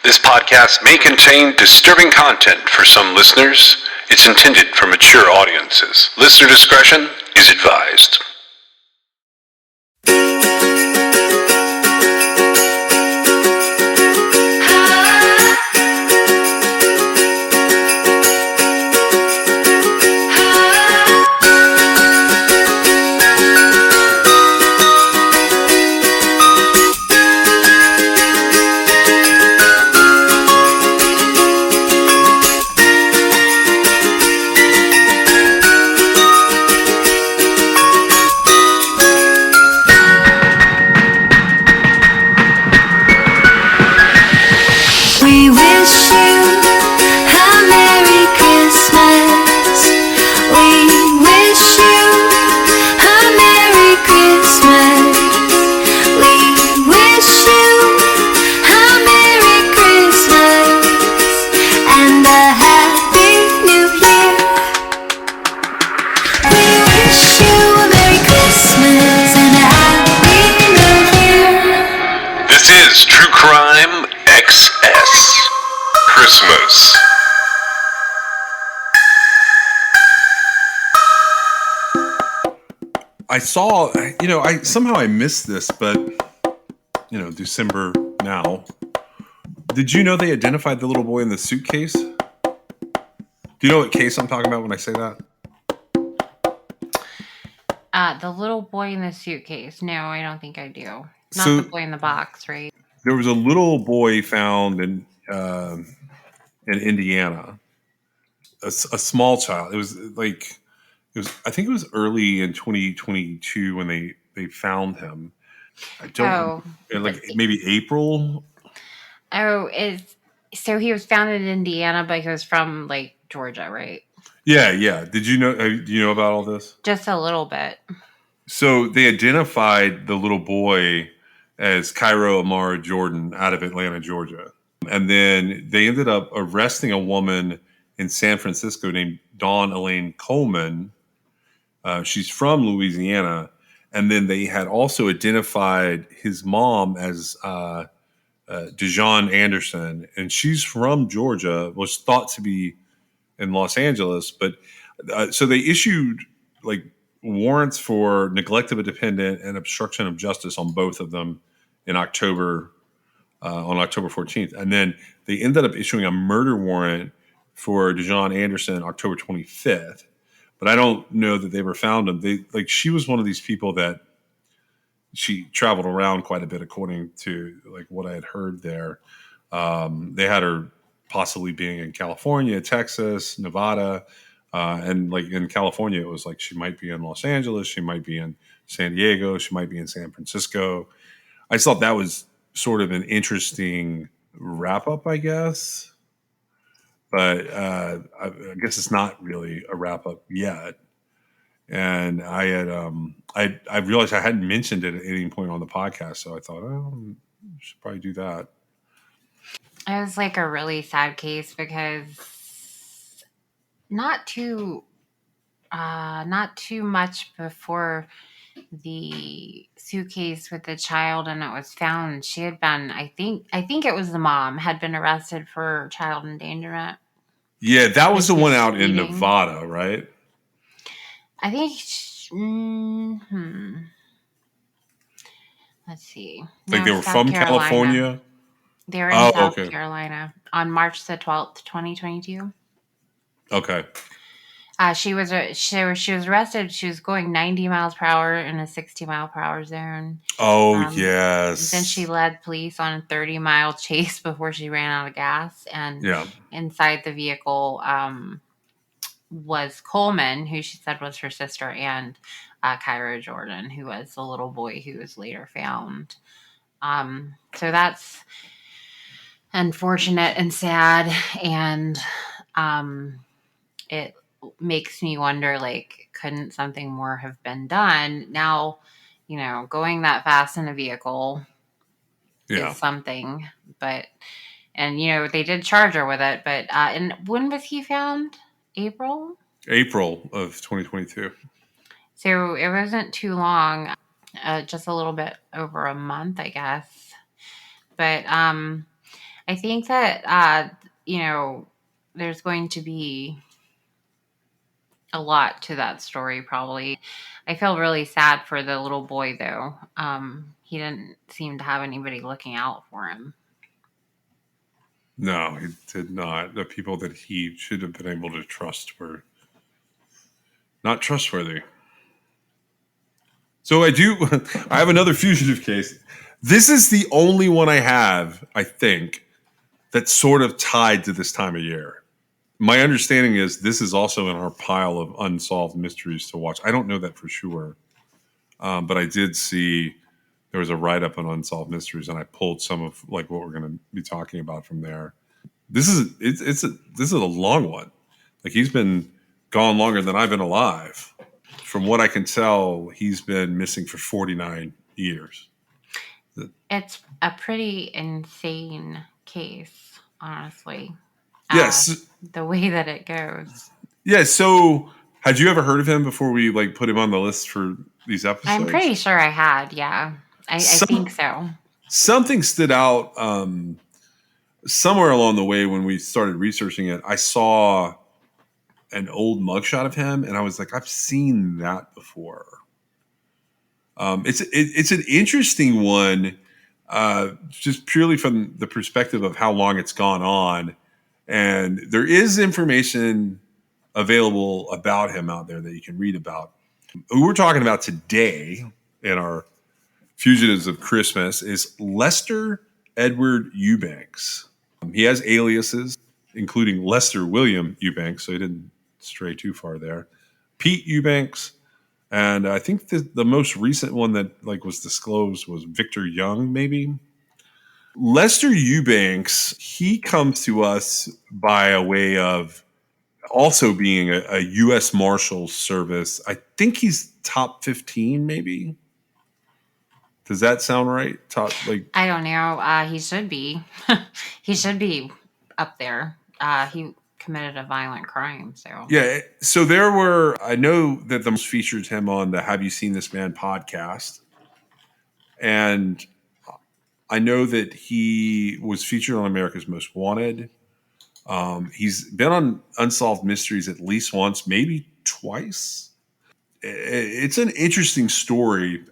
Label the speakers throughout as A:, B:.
A: This podcast may contain disturbing content for some listeners. It's intended for mature audiences. Listener discretion is advised.
B: We wish you a Merry Christmas. We wish you a Merry Christmas. We wish you a Merry Christmas and a Happy New Year. We wish you a Merry Christmas and a Happy New Year.
A: This is True Crime XS Christmas.
C: I saw, I somehow missed this, but December now. Did you know they identified the little boy in the suitcase? Do you know what case I'm talking about when I say that?
D: The little boy in the suitcase. No, I don't think I do. Not
C: So-
D: the boy in the box, right?
C: There was a little boy found in Indiana, a small child. I think it was early in 2022 when they found him. I don't maybe April.
D: So he was found in Indiana, but he was from Georgia, right?
C: Yeah. Did you know? Do you know about all this?
D: Just a little bit.
C: So they identified the little boy as Cairo Amar Jordan out of Atlanta, Georgia. And then they ended up arresting a woman in San Francisco named Dawn Elaine Coleman. She's from Louisiana. And then they had also identified his mom as Dejon Anderson. And she's from Georgia, was thought to be in Los Angeles. But so they issued warrants for neglect of a dependent and obstruction of justice on both of them in October 14th. And then they ended up issuing a murder warrant for Dejon Anderson October 25th. But I don't know that they ever found him. She was one of these people that she traveled around quite a bit, according to what I had heard there. They had her possibly being in California, Texas, Nevada. And in California, it was she might be in Los Angeles, she might be in San Diego, she might be in San Francisco. I just thought that was sort of an interesting wrap up, I guess. But I guess it's not really a wrap up yet. And I had I realized I hadn't mentioned it at any point on the podcast, so I thought, I should probably do that.
D: It was a really sad case because not too much before the suitcase with the child and it was found, she had been, I think it was the mom, had been arrested for child endangerment.
C: Yeah, that was the one out in Nevada, right?
D: I think. Let's see.
C: They were
D: South
C: from
D: Carolina.
C: California.
D: They were in South Carolina on March the 12th, 2022.
C: Okay.
D: She was arrested. She was going 90 miles per hour in a 60-mile-per-hour zone.
C: Yes.
D: Then she led police on a 30-mile chase before she ran out of gas. And inside the vehicle was Coleman, who she said was her sister, and Cairo Jordan, who was the little boy who was later found. So that's unfortunate and sad. And it makes me wonder, couldn't something more have been done? Now, going that fast in a vehicle is something, but, and, they did charge her with it, but, and when was he found? April
C: of 2022.
D: So it wasn't too long, just a little bit over a month, I guess. But I think that, there's going to be a lot to that story, probably. I feel really sad for the little boy, though. He didn't seem to have anybody looking out for him.
C: No, he did not. The people that he should have been able to trust were not trustworthy. So I have another fugitive case. This is the only one I have, I think, that's sort of tied to this time of year. My understanding is this is also in our pile of unsolved mysteries to watch. I don't know that for sure, but I did see there was a write-up on unsolved mysteries, and I pulled some of like what we're going to be talking about from there. This is a long one. Like he's been gone longer than I've been alive. From what I can tell, he's been missing for 49 years.
D: It's a pretty insane case, honestly.
C: Yes.
D: The way that it goes.
C: Yeah. So, had you ever heard of him before we like put him on the list for these episodes?
D: I'm pretty sure I had. Yeah, I think so.
C: Something stood out somewhere along the way when we started researching it. I saw an old mugshot of him, and I was like, I've seen that before. It's an interesting one, just purely from the perspective of how long it's gone on. And there is information available about him out there that you can read about. Who we're talking about today in our Fugitives of Christmas is Lester Edward Eubanks. He has aliases, including Lester William Eubanks, so he didn't stray too far there. Pete Eubanks, and I think the most recent one that like was disclosed was Victor Young, maybe. Lester Eubanks, he comes to us by a way of also being a U.S. Marshal Service. I think he's top 15, maybe. Does that sound right?
D: I don't know. He should be. He should be up there. He committed a violent crime. So
C: yeah. So I know that the most featured him on the Have You Seen This Man podcast. And I know that he was featured on America's Most Wanted. He's been on Unsolved Mysteries at least once, maybe twice. It's an interesting story.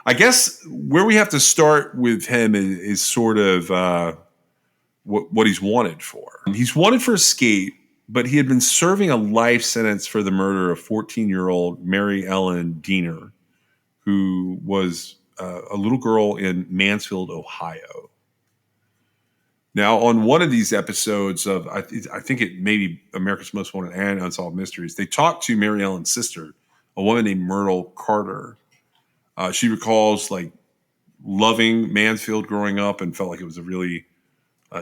C: I guess where we have to start with him is sort of what he's wanted for. He's wanted for escape, but he had been serving a life sentence for the murder of 14-year-old Mary Ellen Diener, who was a little girl in Mansfield, Ohio. Now, on one of these episodes of, I think it may be America's Most Wanted and Unsolved Mysteries, they talked to Mary Ellen's sister, a woman named Myrtle Carter. She recalls like loving Mansfield growing up and felt like it was a really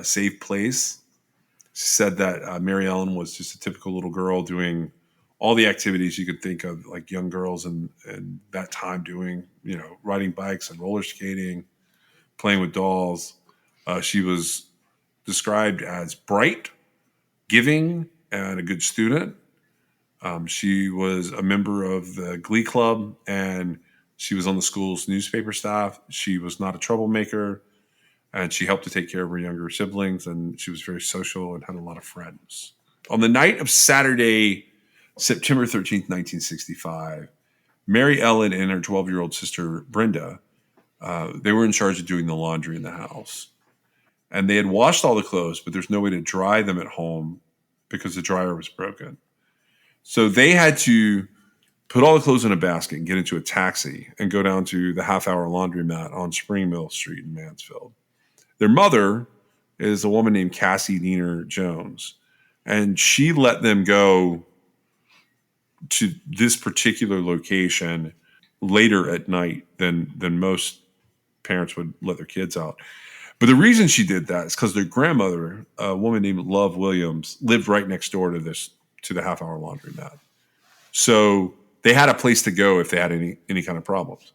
C: safe place. She said that Mary Ellen was just a typical little girl doing all the activities you could think of, like young girls and that time doing, riding bikes and roller skating, playing with dolls. She was described as bright, giving, and a good student. She was a member of the Glee Club, and she was on the school's newspaper staff. She was not a troublemaker, and she helped to take care of her younger siblings, and she was very social and had a lot of friends. On the night of Saturday, September 13th, 1965, Mary Ellen and her 12-year-old sister, Brenda, they were in charge of doing the laundry in the house. And they had washed all the clothes, but there's no way to dry them at home because the dryer was broken. So they had to put all the clothes in a basket and get into a taxi and go down to the half-hour laundromat on Spring Mill Street in Mansfield. Their mother is a woman named Cassie Diener Jones, and she let them go to this particular location later at night than most parents would let their kids out. But the reason she did that is because their grandmother, a woman named Love Williams, lived right next door to the half-hour laundromat. So they had a place to go if they had any kind of problems.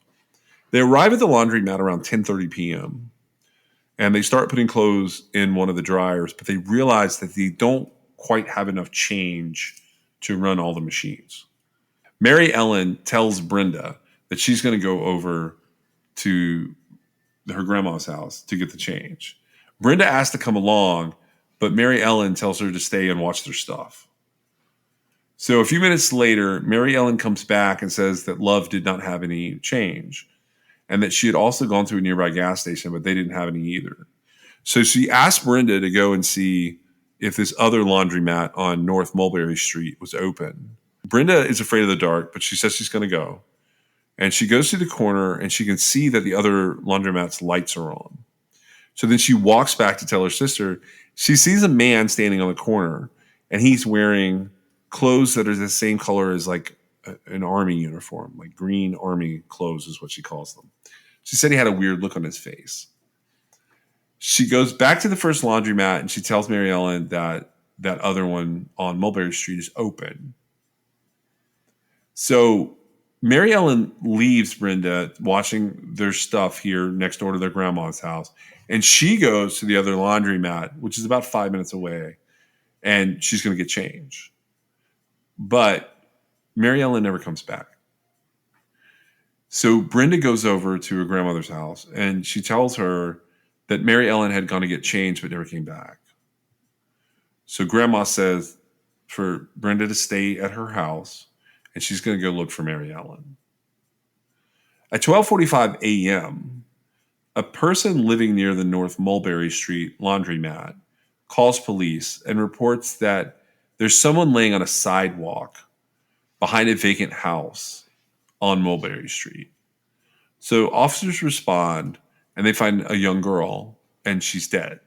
C: They arrive at the laundromat around 10:30 p.m. and they start putting clothes in one of the dryers, but they realize that they don't quite have enough change to run all the machines. Mary Ellen tells Brenda that she's going to go over to her grandma's house to get the change. Brenda asks to come along, but Mary Ellen tells her to stay and watch their stuff. So a few minutes later, Mary Ellen comes back and says that Love did not have any change and that she had also gone to a nearby gas station, but they didn't have any either. So she asked Brenda to go and see if this other laundromat on North Mulberry Street was open. Brenda is afraid of the dark, but she says she's going to go. And she goes to the corner and she can see that the other laundromat's lights are on. So then she walks back to tell her sister. She sees a man standing on the corner and he's wearing clothes that are the same color as like an army uniform, like green army clothes is what she calls them. She said he had a weird look on his face. She goes back to the first laundromat and she tells Mary Ellen that that other one on Mulberry Street is open. So Mary Ellen leaves Brenda watching their stuff here next door to their grandma's house. And she goes to the other laundromat, which is about 5 minutes away, and she's going to get change. But Mary Ellen never comes back. So Brenda goes over to her grandmother's house and she tells her that Mary Ellen had gone to get change but never came back. So Grandma says for Brenda to stay at her house and she's going to go look for Mary Ellen. At 12:45 a.m., a person living near the North Mulberry Street laundromat calls police and reports that there's someone laying on a sidewalk behind a vacant house on Mulberry Street. So officers respond and they find a young girl and she's dead.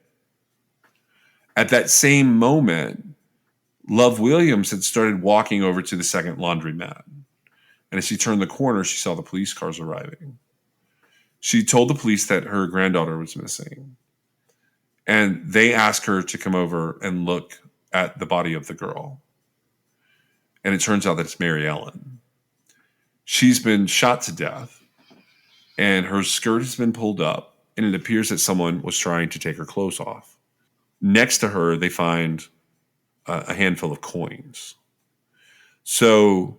C: At that same moment, Love Williams had started walking over to the second laundromat. And as she turned the corner, she saw the police cars arriving. She told the police that her granddaughter was missing. And they asked her to come over and look at the body of the girl. And it turns out that it's Mary Ellen. She's been shot to death. And her skirt has been pulled up. And it appears that someone was trying to take her clothes off. Next to her, they find a handful of coins. So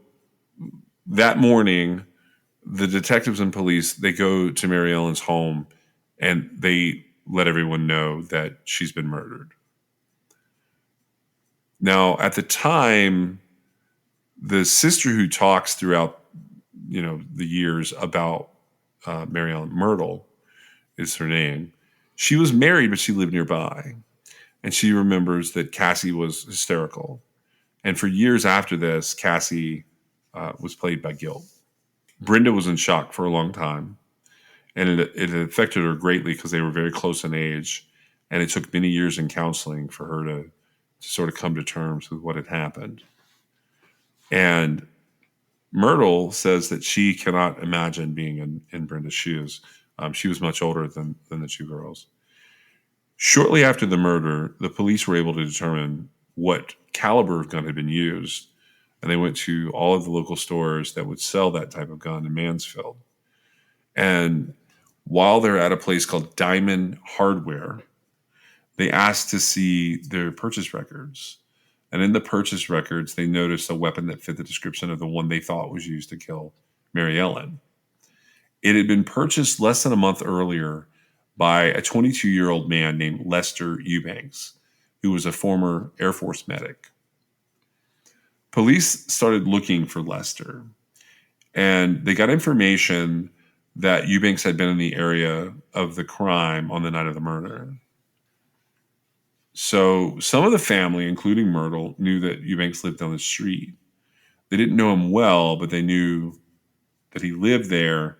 C: that morning, the detectives and police, they go to Mary Ellen's home and they let everyone know that she's been murdered. Now, at the time, the sister who talks throughout, the years about Mary Ellen, Myrtle is her name. She was married, but she lived nearby. And she remembers that Cassie was hysterical. And for years after this, Cassie was plagued by guilt. Brenda was in shock for a long time. And it affected her greatly because they were very close in age. And it took many years in counseling for her to sort of come to terms with what had happened. And Myrtle says that she cannot imagine being in Brenda's shoes. She was much older than the two girls. Shortly after the murder, the police were able to determine what caliber of gun had been used. And they went to all of the local stores that would sell that type of gun in Mansfield. And while they're at a place called Diamond Hardware, they asked to see their purchase records. And in the purchase records, they noticed a weapon that fit the description of the one they thought was used to kill Mary Ellen. It had been purchased less than a month earlier by a 22-year-old man named Lester Eubanks, who was a former Air Force medic. Police started looking for Lester, and they got information that Eubanks had been in the area of the crime on the night of the murder. So some of the family, including Myrtle, knew that Eubanks lived down the street. They didn't know him well, but they knew that he lived there,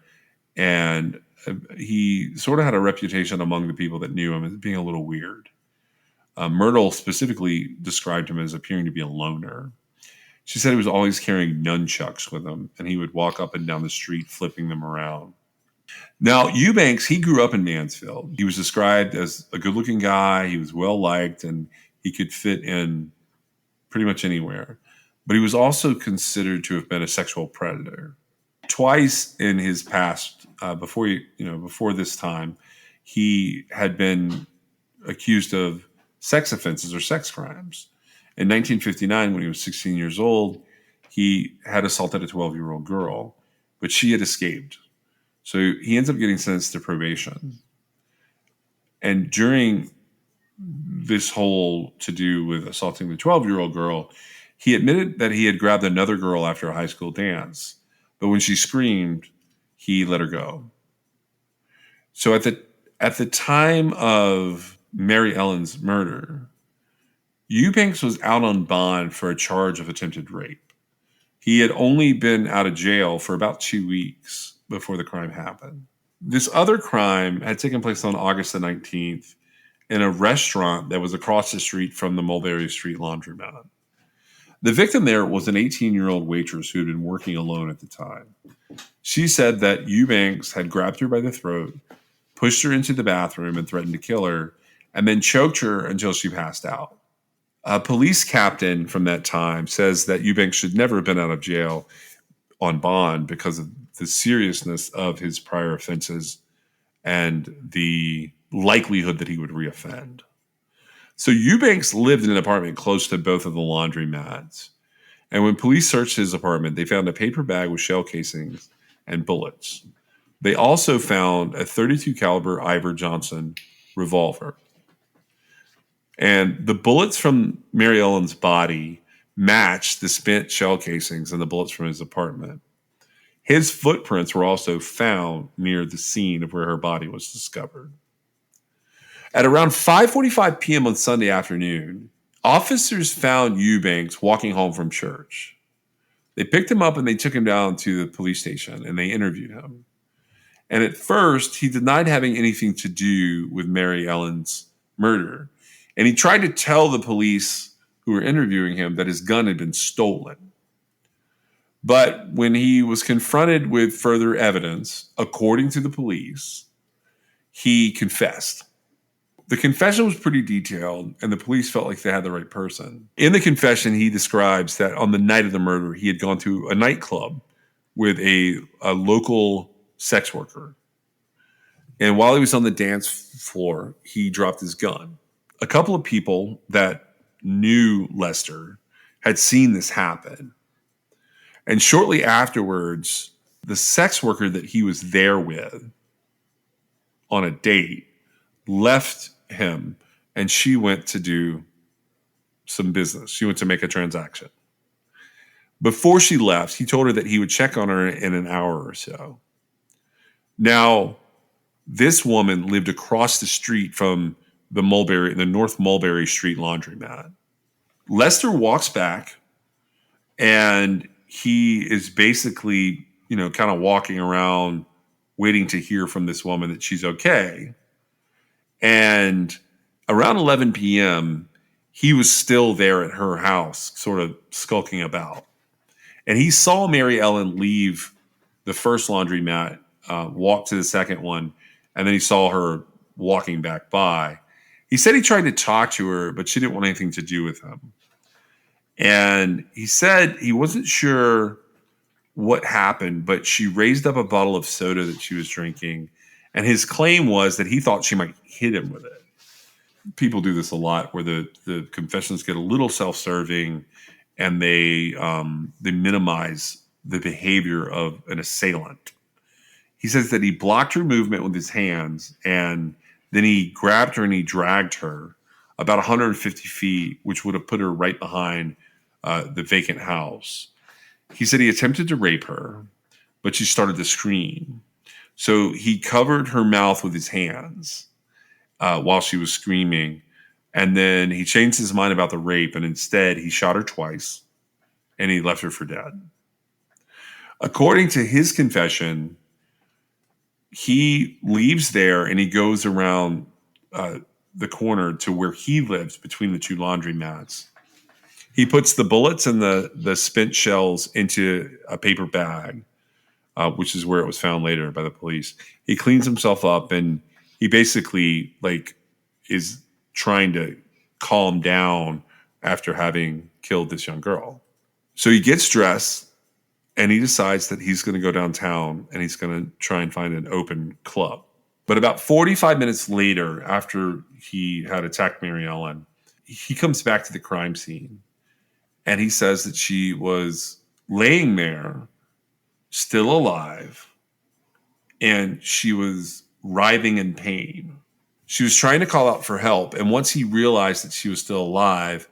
C: and he sort of had a reputation among the people that knew him as being a little weird. Myrtle specifically described him as appearing to be a loner. She said he was always carrying nunchucks with him, and he would walk up and down the street flipping them around. Now, Eubanks, he grew up in Mansfield. He was described as a good-looking guy. He was well-liked, and he could fit in pretty much anywhere. But he was also considered to have been a sexual predator. Twice in his past, before this time, he had been accused of sex offenses or sex crimes. In 1959, when he was 16 years old, he had assaulted a 12-year-old girl, but she had escaped. So he ends up getting sentenced to probation. And during this whole to do with assaulting the 12-year-old girl, he admitted that he had grabbed another girl after a high school dance, but when she screamed, he let her go. So at the time of Mary Ellen's murder, Eubanks was out on bond for a charge of attempted rape. He had only been out of jail for about 2 weeks before the crime happened. This other crime had taken place on August the 19th in a restaurant that was across the street from the Mulberry Street laundromat. The victim there was an 18-year-old waitress who had been working alone at the time. She said that Eubanks had grabbed her by the throat, pushed her into the bathroom and threatened to kill her, and then choked her until she passed out. A police captain from that time says that Eubanks should never have been out of jail on bond because of the seriousness of his prior offenses and the likelihood that he would reoffend. So Eubanks lived in an apartment close to both of the laundromats. And when police searched his apartment, they found a paper bag with shell casings and bullets. They also found a .32 caliber Iver Johnson revolver. And the bullets from Mary Ellen's body matched the spent shell casings and the bullets from his apartment. His footprints were also found near the scene of where her body was discovered. At around 5:45 p.m. on Sunday afternoon, officers found Eubanks walking home from church. They picked him up and they took him down to the police station and they interviewed him. And at first, he denied having anything to do with Mary Ellen's murder. And he tried to tell the police who were interviewing him that his gun had been stolen. But when he was confronted with further evidence, according to the police, he confessed. The confession was pretty detailed, and the police felt like they had the right person. In the confession, he describes that on the night of the murder, he had gone to a nightclub with a local sex worker. And while he was on the dance floor, he dropped his gun. A couple of people that knew Lester had seen this happen. And shortly afterwards, the sex worker that he was there with on a date left him, and she went to do some business. She went to make a transaction. Before she left, he told her that he would check on her in an hour or so. Now, this woman lived across the street from the North Mulberry Street laundromat. Lester walks back, and he is basically, kind of walking around waiting to hear from this woman that she's okay. And around 11 p.m., he was still there at her house, sort of skulking about. And he saw Mary Ellen leave the first laundromat, walk to the second one, and then he saw her walking back by. He said he tried to talk to her, but she didn't want anything to do with him. And he said he wasn't sure what happened, but she raised up a bottle of soda that she was drinking. And his claim was that he thought she might hit him with it. People do this a lot where the confessions get a little self-serving and they minimize the behavior of an assailant. He says that he blocked her movement with his hands, and then he grabbed her and he dragged her about 150 feet, which would have put her right behind the vacant house. He said he attempted to rape her, but she started to scream. So he covered her mouth with his hands while she was screaming. And then he changed his mind about the rape, and instead he shot her twice and he left her for dead. According to his confession, he leaves there and he goes around the corner to where he lives between the two laundromats. He puts the bullets and the spent shells into a paper bag, which is where it was found later by the police. He cleans himself up and he basically is trying to calm down after having killed this young girl. So he gets dressed and he decides that he's going to go downtown and he's going to try and find an open club. But about 45 minutes later, after he had attacked Mary Ellen, he comes back to the crime scene and he says that she was laying there, still alive, and she was writhing in pain. She was trying to call out for help, and once he realized that she was still alive,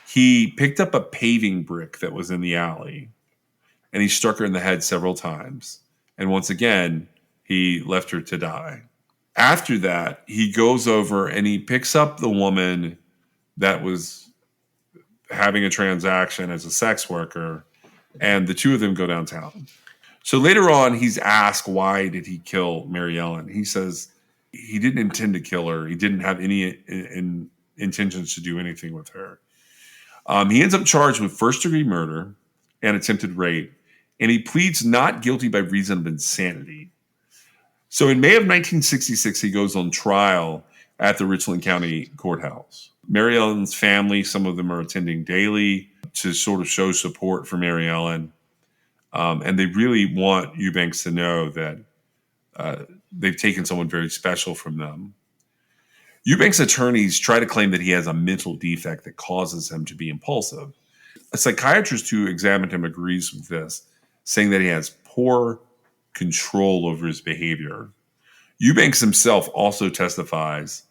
C: he picked up a paving brick that was in the alley, and he struck her in the head several times. And once again, he left her to die. After that, he goes over and he picks up the woman that was having a transaction as a sex worker, and the two of them go downtown. So later on, he's asked, why did he kill Mary Ellen? He says he didn't intend to kill her. He didn't have any intentions to do anything with her. He ends up charged with first-degree murder and attempted rape, and he pleads not guilty by reason of insanity. So in May of 1966, he goes on trial at the Richland County Courthouse. Mary Ellen's family, some of them are attending daily to sort of show support for Mary Ellen. And they really want Eubanks to know that they've taken someone very special from them. Eubanks' attorneys try to claim that he has a mental defect that causes him to be impulsive. A psychiatrist who examined him agrees with this, saying that he has poor control over his behavior. Eubanks himself also testifies.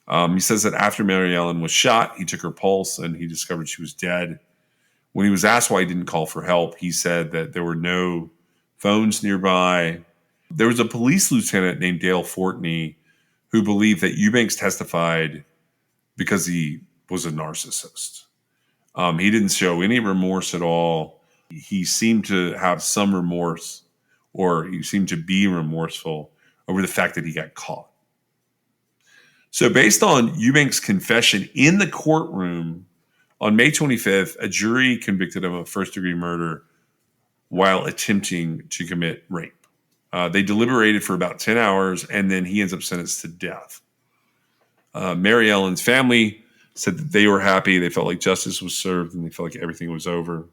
C: He says that after Mary Ellen was shot, he took her pulse and he discovered she was dead. When he was asked why he didn't call for help, he said that there were no phones nearby. There was a police lieutenant named Dale Fortney who believed that Eubanks testified because he was a narcissist. He didn't show any remorse at all. He seemed to have some remorse, or he seemed to be remorseful over the fact that he got caught. So based on Eubanks' confession in the courtroom, on May 25th, a jury convicted him of first-degree murder while attempting to commit rape. They deliberated for about 10 hours, and then he ends up sentenced to death. Mary Ellen's family said that they were happy. They felt like justice was served, and they felt like everything was over.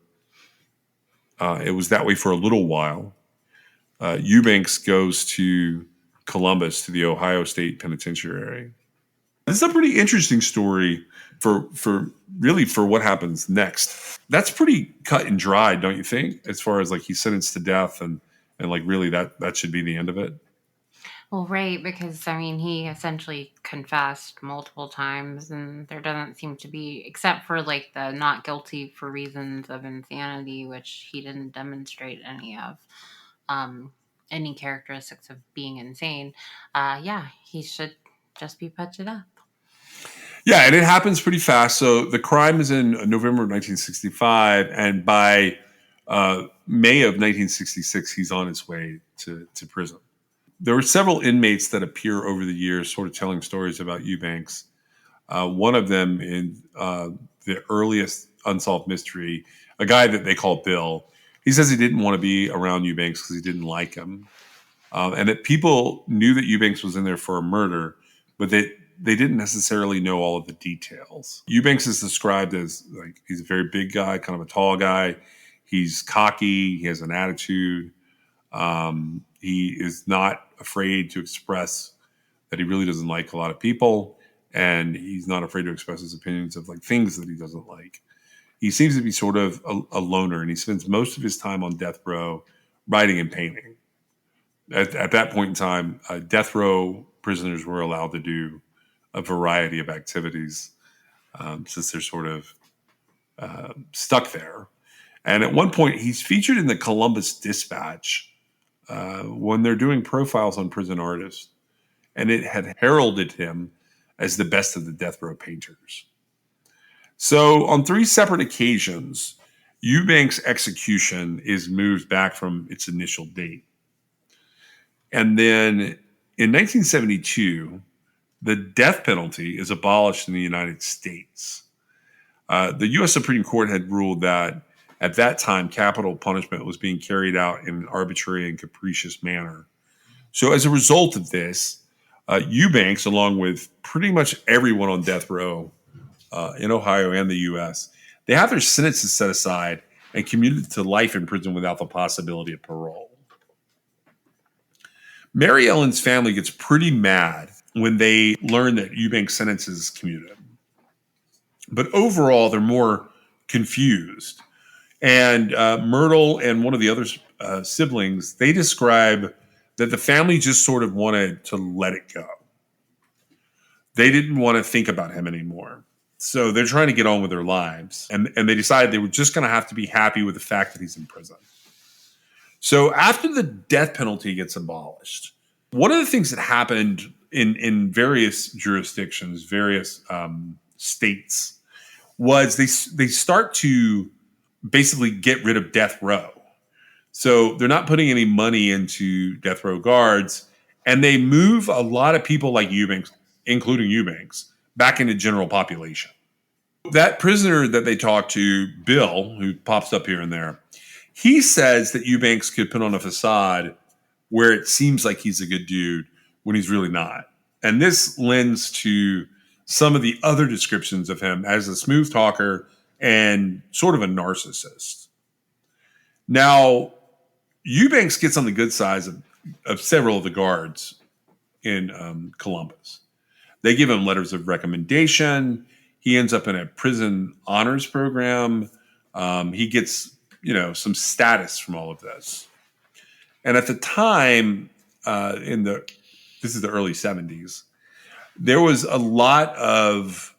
C: It was that way for a little while. Eubanks goes to Columbus, to the Ohio State Penitentiary. This is a pretty interesting story for what happens next. That's pretty cut and dried, don't you think? As far as like he's sentenced to death and like really that should be the end of it.
D: Well, right, because I mean he essentially confessed multiple times, and there doesn't seem to be, except for like the not guilty for reasons of insanity, which he didn't demonstrate any characteristics of being insane. He should just be put to death.
C: Yeah, and it happens pretty fast. So the crime is in November of 1965, and by May of 1966, he's on his way to prison. There were several inmates that appear over the years sort of telling stories about Eubanks. One of them in the earliest Unsolved Mystery, a guy that they call Bill, he says he didn't want to be around Eubanks because he didn't like him. And that people knew that Eubanks was in there for a murder, but they didn't necessarily know all of the details. Eubanks is described as like he's a very big guy, kind of a tall guy. He's cocky. He has an attitude. He is not afraid to express that he really doesn't like a lot of people, and he's not afraid to express his opinions of like things that he doesn't like. He seems to be sort of a loner, and he spends most of his time on death row writing and painting. At that point in time, death row prisoners were allowed to do a variety of activities since they're sort of stuck there. And at one point, he's featured in the Columbus Dispatch when they're doing profiles on prison artists, and it had heralded him as the best of the death row painters. So on 3 separate occasions, Eubanks' execution is moved back from its initial date. And then in 1972, the death penalty is abolished in the United States. The U.S. Supreme Court had ruled that at that time, capital punishment was being carried out in an arbitrary and capricious manner. So as a result of this, Eubanks, along with pretty much everyone on death row in Ohio and the U.S., they have their sentences set aside and commuted to life in prison without the possibility of parole. Mary Ellen's family gets pretty mad when they learn that Eubanks' sentence is commuted. But overall, they're more confused. And Myrtle and one of the other siblings, they describe that the family just sort of wanted to let it go. They didn't want to think about him anymore. So they're trying to get on with their lives. And they decided they were just going to have to be happy with the fact that he's in prison. So after the death penalty gets abolished, one of the things that happened in various jurisdictions, various states, was they start to basically get rid of death row. So they're not putting any money into death row guards, and they move a lot of people like Eubanks, including Eubanks, back into general population. That prisoner that they talked to, Bill, who pops up here and there, he says that Eubanks could put on a facade where it seems like he's a good dude when he's really not. And this lends to some of the other descriptions of him as a smooth talker and sort of a narcissist. Now, Eubanks gets on the good side of several of the guards in Columbus. They give him letters of recommendation. He ends up in a prison honors program. He gets, some status from all of this. And at the time, this is the early 70s, there was a lot of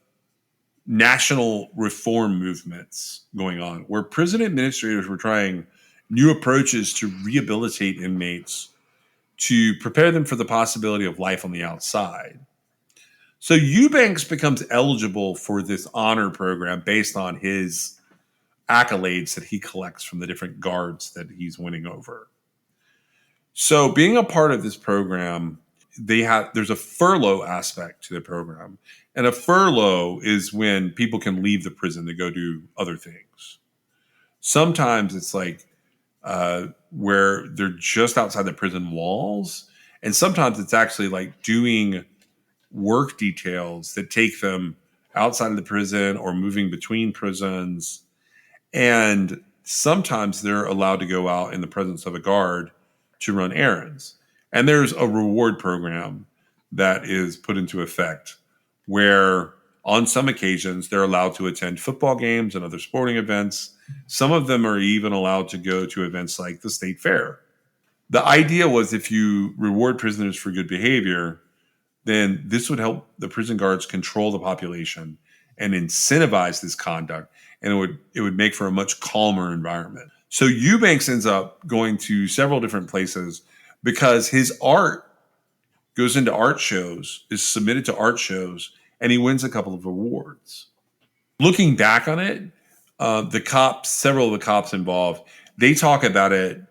C: national reform movements going on where prison administrators were trying new approaches to rehabilitate inmates to prepare them for the possibility of life on the outside. So Eubanks becomes eligible for this honor program based on his accolades that he collects from the different guards that he's winning over. So being a part of this program, there's a furlough aspect to the program. And a furlough is when people can leave the prison to go do other things. Sometimes it's like where they're just outside the prison walls. And sometimes it's actually like doing work details that take them outside of the prison or moving between prisons. And sometimes they're allowed to go out in the presence of a guard to run errands. And there's a reward program that is put into effect where on some occasions they're allowed to attend football games and other sporting events. Some of them are even allowed to go to events like the state fair. The idea was if you reward prisoners for good behavior, then this would help the prison guards control the population and incentivize this conduct, and it would make for a much calmer environment. So Eubanks ends up going to several different places because his art goes into art shows, is submitted to art shows, and he wins a couple of awards. Looking back on it, several of the cops involved, they talk about it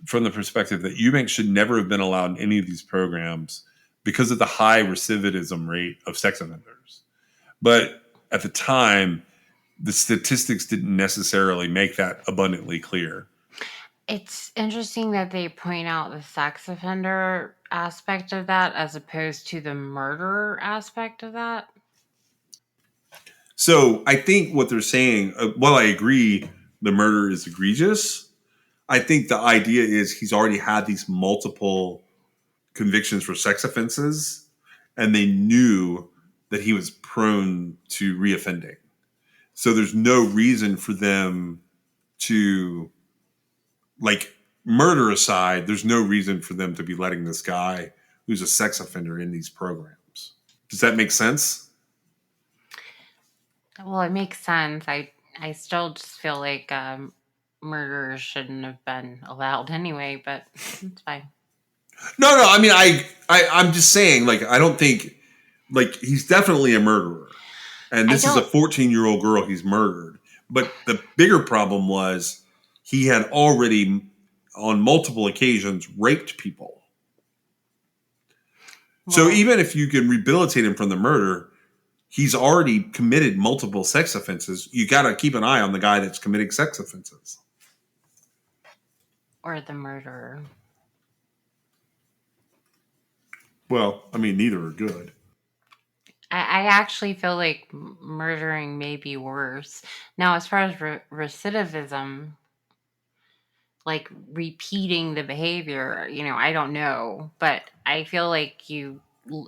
C: from the perspective that Eubanks should never have been allowed in any of these programs because of the high recidivism rate of sex offenders. But at the time, the statistics didn't necessarily make that abundantly clear.
D: It's interesting that they point out the sex offender aspect of that as opposed to the murder aspect of that.
C: So I think what they're saying, while I agree the murder is egregious, I think the idea is he's already had these multiple convictions for sex offenses, and they knew that he was prone to reoffending. So there's no reason for them to, like, murder aside, there's no reason for them to be letting this guy who's a sex offender in these programs. Does that make sense?
D: Well, it makes sense. I still just feel like murderers shouldn't have been allowed anyway, but it's fine.
C: No. I mean, I'm just saying, like, I don't think, like, he's definitely a murderer. And this is a 14-year-old girl he's murdered. But the bigger problem was he had already, on multiple occasions, raped people. Well, so even if you can rehabilitate him from the murder, he's already committed multiple sex offenses. You got to keep an eye on the guy that's committing sex offenses.
D: Or the murderer.
C: Well, I mean, neither are good.
D: I actually feel like murdering may be worse. Now, as far as recidivism, like repeating the behavior, I don't know. But I feel like you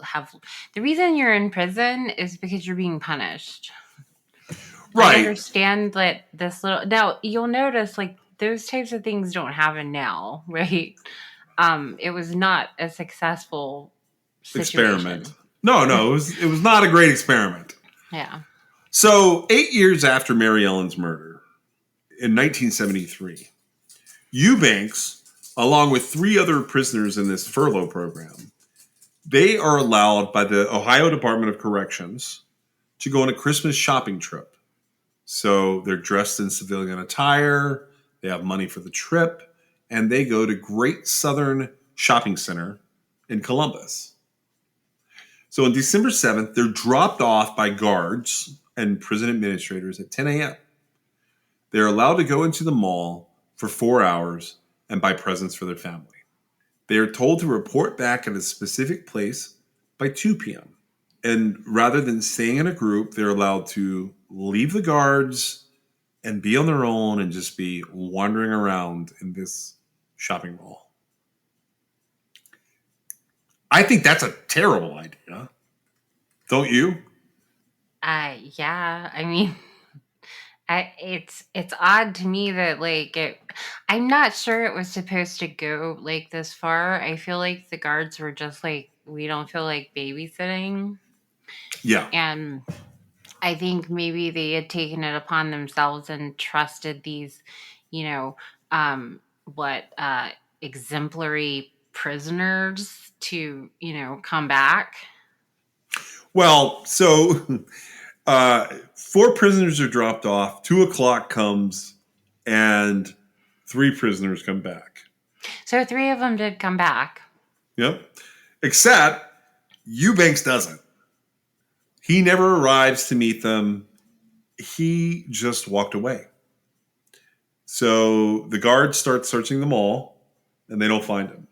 D: have... The reason you're in prison is because you're being punished. Right. I understand that this little... Now, you'll notice, like, those types of things don't happen now, right? It was not a successful situation.
C: Experiment. No, it was not a great experiment.
D: Yeah.
C: So 8 years after Mary Ellen's murder, in 1973, Eubanks, along with 3 other prisoners in this furlough program, they are allowed by the Ohio Department of Corrections to go on a Christmas shopping trip. So they're dressed in civilian attire, they have money for the trip, and they go to Great Southern Shopping Center in Columbus. So on December 7th, they're dropped off by guards and prison administrators at 10 a.m. They're allowed to go into the mall for 4 hours and buy presents for their family. They are told to report back at a specific place by 2 p.m. And rather than staying in a group, they're allowed to leave the guards and be on their own and just be wandering around in this shopping mall. I think that's a terrible idea. Don't you?
D: Yeah. I mean, it's odd to me that I'm not sure it was supposed to go like this far. I feel like the guards were just like, we don't feel like babysitting.
C: Yeah.
D: And I think maybe they had taken it upon themselves and trusted these, you know, um, what exemplary prisoners to, come back.
C: Well, so 4 prisoners are dropped off. 2:00 comes, and 3 prisoners come back.
D: So 3 of them did come back.
C: Yep. Except Eubanks doesn't. He never arrives to meet them. He just walked away. So the guards start searching the mall, and they don't find him.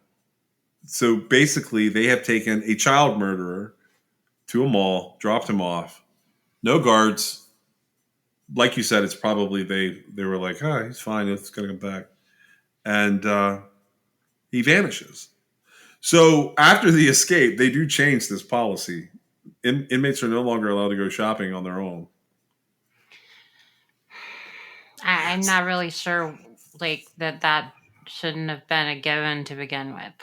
C: So basically, they have taken a child murderer to a mall, dropped him off. No guards. Like you said, it's probably they were like, oh, he's fine. It's going to come back. And he vanishes. So after the escape, they do change this policy. Inmates are no longer allowed to go shopping on their own.
D: I'm not really sure, that shouldn't have been a given to begin with.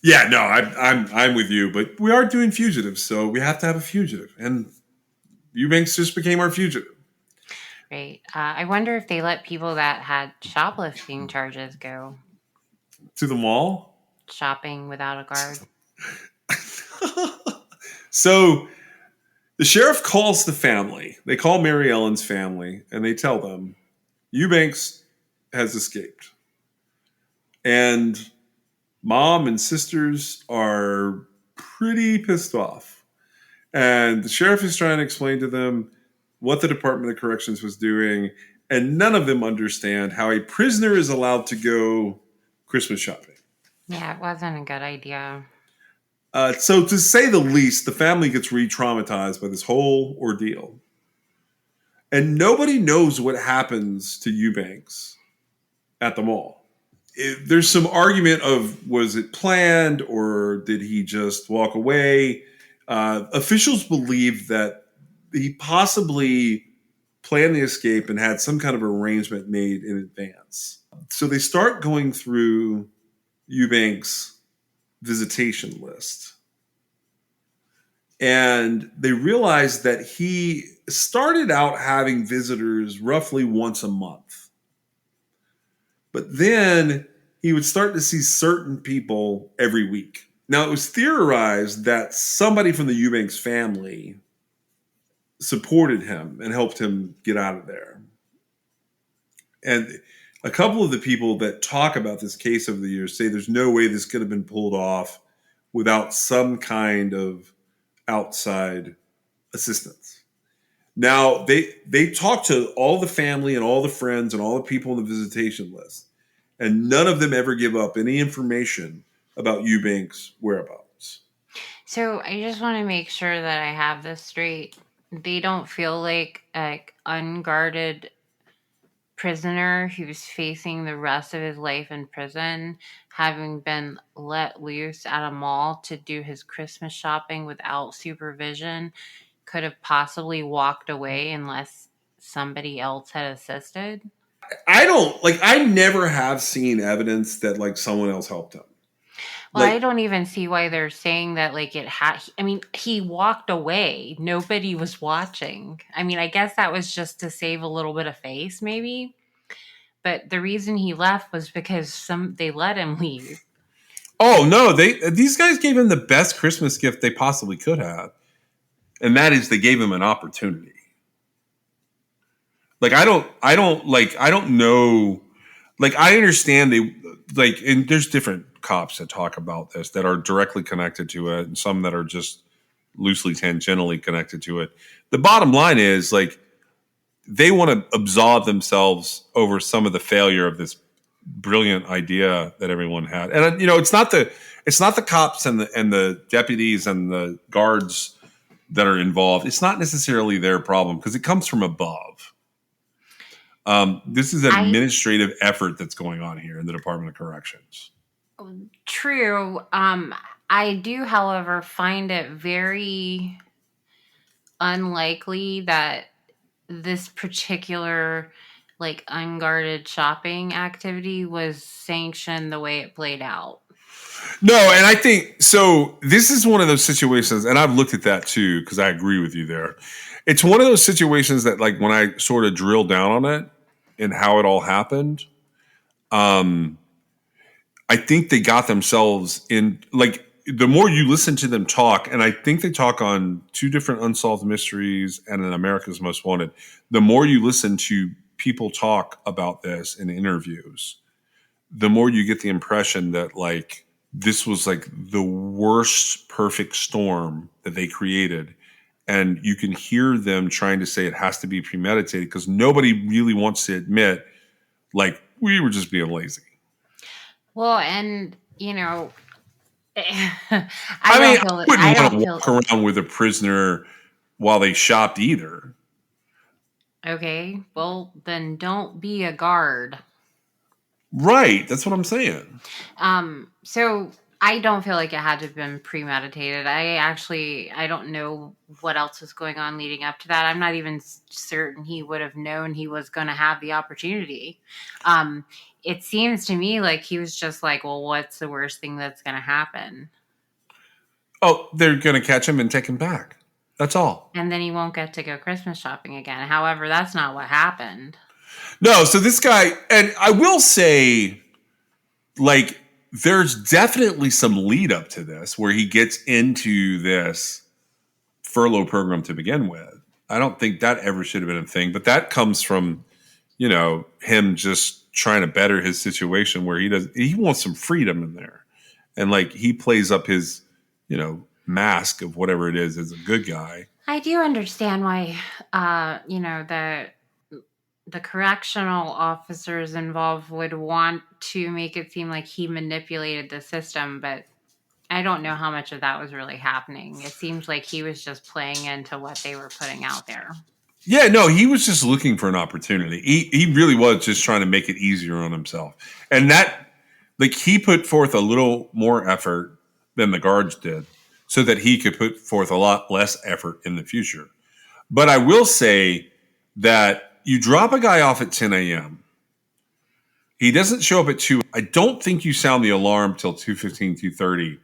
C: Yeah, no, I'm with you, but we are doing fugitives, so we have to have a fugitive, and Eubanks just became our fugitive.
D: Right. I wonder if they let people that had shoplifting charges go
C: To the mall?
D: shopping without a guard.
C: So the sheriff calls the family. They call Mary Ellen's family, and they tell them Eubanks has escaped. And mom and sisters are pretty pissed off. And the sheriff is trying to explain to them what the Department of Corrections was doing, and none of them understand how a prisoner is allowed to go Christmas shopping.
D: Yeah, it wasn't a good idea.
C: So to say the least, the family gets re-traumatized by this whole ordeal. And nobody knows what happens to Eubanks at the mall. There's some argument of, was it planned or did he just walk away? Officials believe that he possibly planned the escape and had some kind of arrangement made in advance. So they start going through Eubanks' visitation list. And they realize that he started out having visitors roughly once a month. But then he would start to see certain people every week. Now, it was theorized that somebody from the Eubanks family supported him and helped him get out of there. And a couple of the people that talk about this case over the years say there's no way this could have been pulled off without some kind of outside assistance. Now, they talked to all the family and all the friends and all the people on the visitation list, and none of them ever give up any information about Eubanks' whereabouts.
D: So I just want to make sure that I have this straight. They don't feel like an unguarded prisoner who's facing the rest of his life in prison, having been let loose at a mall to do his Christmas shopping without supervision, could have possibly walked away unless somebody else had assisted.
C: I never have seen evidence that someone else helped him.
D: Well, I don't even see why they're saying that, like, it had. I mean, he walked away. Nobody was watching. I mean, I guess that was just to save a little bit of face, maybe. But the reason he left was because they let him leave.
C: Oh no, these guys gave him the best Christmas gift they possibly could have, and that is they gave him an opportunity. Like I don't know. Like I understand and there's different cops that talk about this that are directly connected to it, and some that are just loosely tangentially connected to it. The bottom line is like they want to absolve themselves over some of the failure of this brilliant idea that everyone had. And it's not the cops and the deputies and the guards that are involved. It's not necessarily their problem because it comes from above. This is an administrative effort that's going on here in the Department of Corrections.
D: True. I do, however, find it very unlikely that this particular like unguarded shopping activity was sanctioned the way it played out.
C: No, and I think so. This is one of those situations, and I've looked at that too because I agree with you there. It's one of those situations that, like, when I sort of drill down on it and how it all happened, I think they got themselves in. Like, the more you listen to them talk, and I think they talk on 2 different unsolved mysteries and an America's Most Wanted. The more you listen to people talk about this in interviews, the more you get the impression that like this was like the worst perfect storm that they created. And you can hear them trying to say it has to be premeditated because nobody really wants to admit like we were just being lazy.
D: Well, and
C: I wouldn't want to walk around with a prisoner while they shopped either.
D: Okay, well then don't be a guard.
C: Right, that's what I'm saying.
D: So I don't feel like it had to have been premeditated. I don't know what else was going on leading up to that. I'm not even certain he would have known he was going to have the opportunity. It seems to me like he was just like, well, what's the worst thing that's going to happen?
C: Oh, they're going to catch him and take him back. That's all.
D: And then he won't get to go Christmas shopping again. However, that's not what happened.
C: No, so this guy, and I will say, like, there's definitely some lead up to this where he gets into this furlough program to begin with. I don't think that ever should have been a thing, but that comes from, him just trying to better his situation where he wants some freedom in there. And like he plays up his, mask of whatever it is as a good guy.
D: I do understand why, the correctional officers involved would want to make it seem like he manipulated the system, but I don't know how much of that was really happening. It seems like he was just playing into what they were putting out there.
C: Yeah, no, he was just looking for an opportunity. He really was just trying to make it easier on himself. And that, like, he put forth a little more effort than the guards did so that he could put forth a lot less effort in the future. But I will say that you drop a guy off at 10 a.m. He doesn't show up at 2. I don't think you sound the alarm till 2:15, 2:30.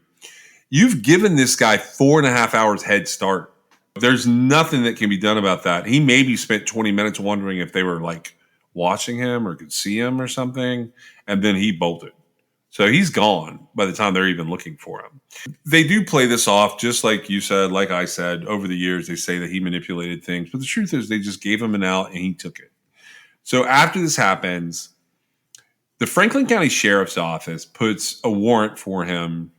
C: You've given this guy 4.5 hours head start. There's nothing that can be done about that. He maybe spent 20 minutes wondering if they were like watching him or could see him or something. And then he bolted. So he's gone by the time they're even looking for him. They do play this off, just like you said, like I said, over the years, they say that he manipulated things. But the truth is they just gave him an out and he took it. So after this happens, the Franklin County Sheriff's Office puts a warrant for him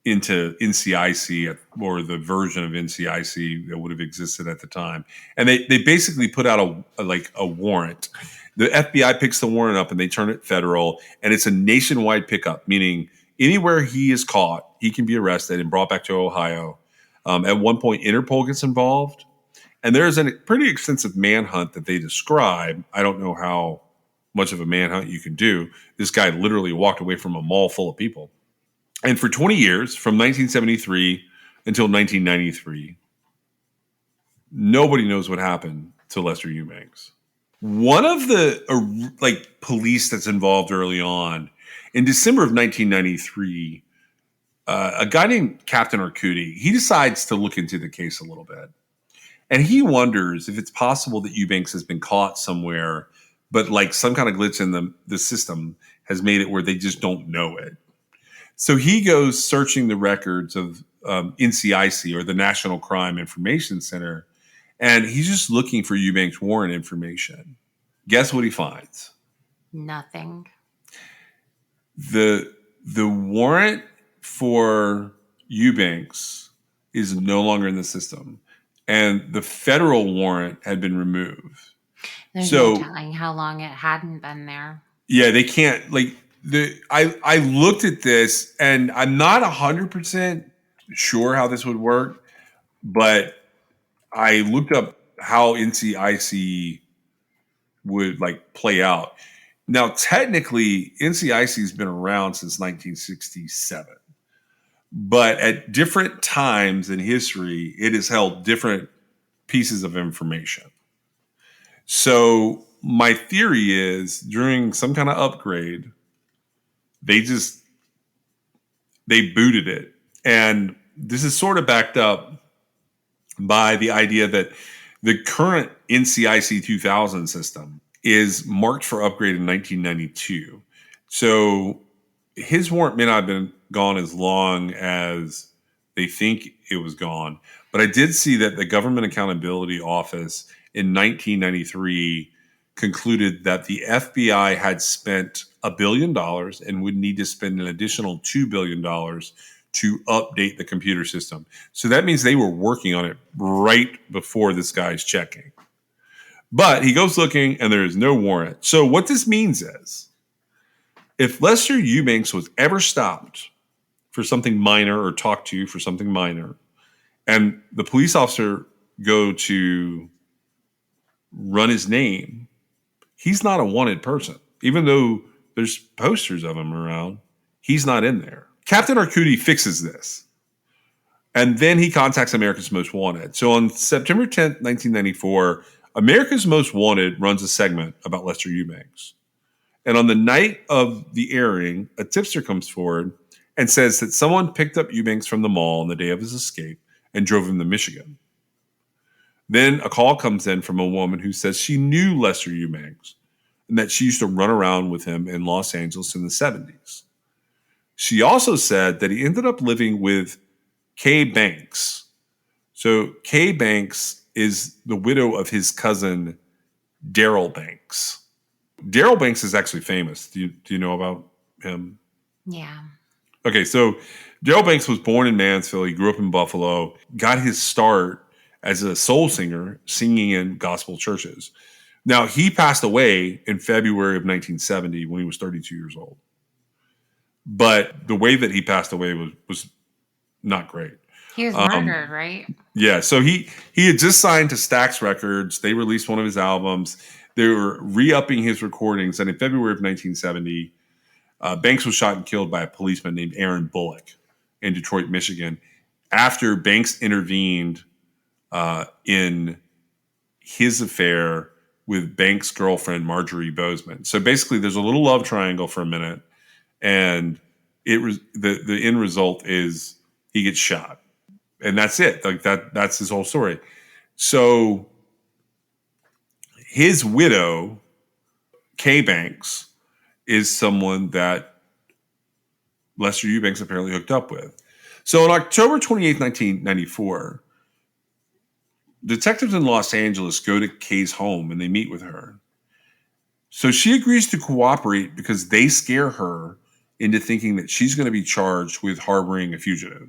C: into NCIC, or the version of NCIC that would have existed at the time. And they basically put out a warrant. The FBI picks the warrant up and they turn it federal, and it's a nationwide pickup, meaning anywhere he is caught, he can be arrested and brought back to Ohio. At one point, Interpol gets involved, and there's a pretty extensive manhunt that they describe. I don't know how much of a manhunt you can do. This guy literally walked away from a mall full of people. And for 20 years, from 1973 until 1993, nobody knows what happened to Lester Eubanks. One of the police that's involved early on, in December of 1993, a guy named Captain Arcudi, he decides to look into the case a little bit. And he wonders if it's possible that Eubanks has been caught somewhere, but like some kind of glitch in the system has made it where they just don't know it. So he goes searching the records of NCIC, or the National Crime Information Center, and he's just looking for Eubanks warrant information. Guess what he finds?
D: Nothing.
C: The warrant for Eubanks is no longer in the system, and the federal warrant had been removed.
D: There's no telling how long it hadn't been there.
C: Yeah, they can't I looked at this, and I'm not 100% sure how this would work, but I looked up how NCIC would play out. Now, technically, NCIC has been around since 1967, but at different times in history, it has held different pieces of information. So my theory is during some kind of upgrade, they booted it. And this is sort of backed up by the idea that the current NCIC 2000 system is marked for upgrade in 1992. So his warrant may not have been gone as long as they think it was gone. But I did see that the Government Accountability Office in 1993 concluded that the FBI had spent $1 billion and would need to spend an additional $2 billion to update the computer system. So that means they were working on it right before this guy's checking. But he goes looking and there is no warrant. So what this means is, if Lester Eubanks was ever stopped for something minor or talked to for something minor, and the police officer go to run his name, he's not a wanted person. Even though there's posters of him around, he's not in there. Captain Arcudi fixes this. And then he contacts America's Most Wanted. So on September 10th, 1994, America's Most Wanted runs a segment about Lester Eubanks. And on the night of the airing, a tipster comes forward and says that someone picked up Eubanks from the mall on the day of his escape and drove him to Michigan. Then a call comes in from a woman who says she knew Lester Eubanks and that she used to run around with him in Los Angeles in the 70s. She also said that he ended up living with Kay Banks. So Kay Banks is the widow of his cousin, Daryl Banks. Daryl Banks is actually famous. Do you know about him?
D: Yeah.
C: Okay, so Daryl Banks was born in Mansfield. He grew up in Buffalo, got his start as a soul singer singing in gospel churches. Now, he passed away in February of 1970 when he was 32 years old. But the way that he passed away was not great.
D: He was murdered, right?
C: Yeah, so he had just signed to Stax Records. They released one of his albums. They were re-upping his recordings. And in February of 1970, Banks was shot and killed by a policeman named Aaron Bullock in Detroit, Michigan, after Banks intervened in his affair with Banks' girlfriend, Marjorie Bozeman. So basically, there's a little love triangle for a minute, and the end result is he gets shot. And that's it. That's his whole story. So his widow, Kay Banks, is someone that Lester Eubanks apparently hooked up with. So on October 28th, 1994, detectives in Los Angeles go to Kay's home and they meet with her. So she agrees to cooperate because they scare her into thinking that she's going to be charged with harboring a fugitive.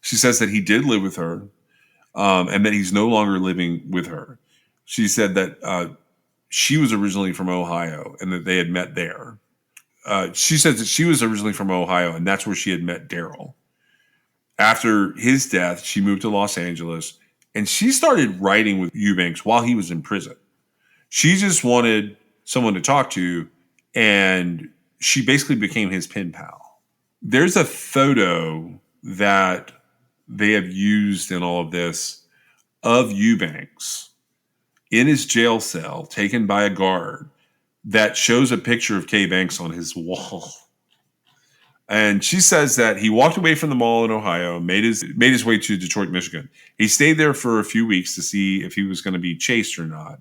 C: She says that he did live with her and that he's no longer living with her. She said that she was originally from Ohio and that they had met there. She says that she was originally from Ohio and that's where she had met Daryl. After his death, she moved to Los Angeles and she started writing with Eubanks while he was in prison. She just wanted someone to talk to, and she basically became his pen pal. There's a photo that they have used in all of this of Eubanks in his jail cell, taken by a guard, that shows a picture of Kay Banks on his wall. And she says that he walked away from the mall in Ohio, made his way to Detroit, Michigan. He stayed there for a few weeks to see if he was going to be chased or not.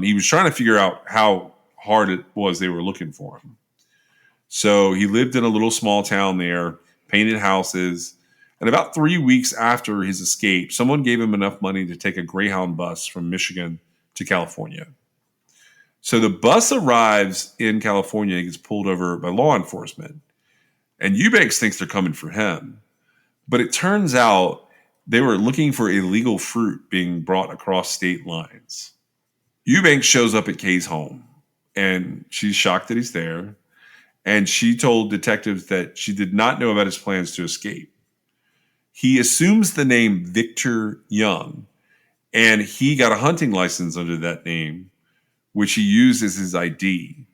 C: He was trying to figure out how hard it was they were looking for him. So he lived in a little small town there, painted houses. And about 3 weeks after his escape, someone gave him enough money to take a Greyhound bus from Michigan to California. So the bus arrives in California and gets pulled over by law enforcement. And Eubanks thinks they're coming for him. But it turns out they were looking for illegal fruit being brought across state lines. Eubanks shows up at Kay's home, and she's shocked that he's there. And she told detectives that she did not know about his plans to escape. He assumes the name Victor Young, and he got a hunting license under that name, which he used as his ID.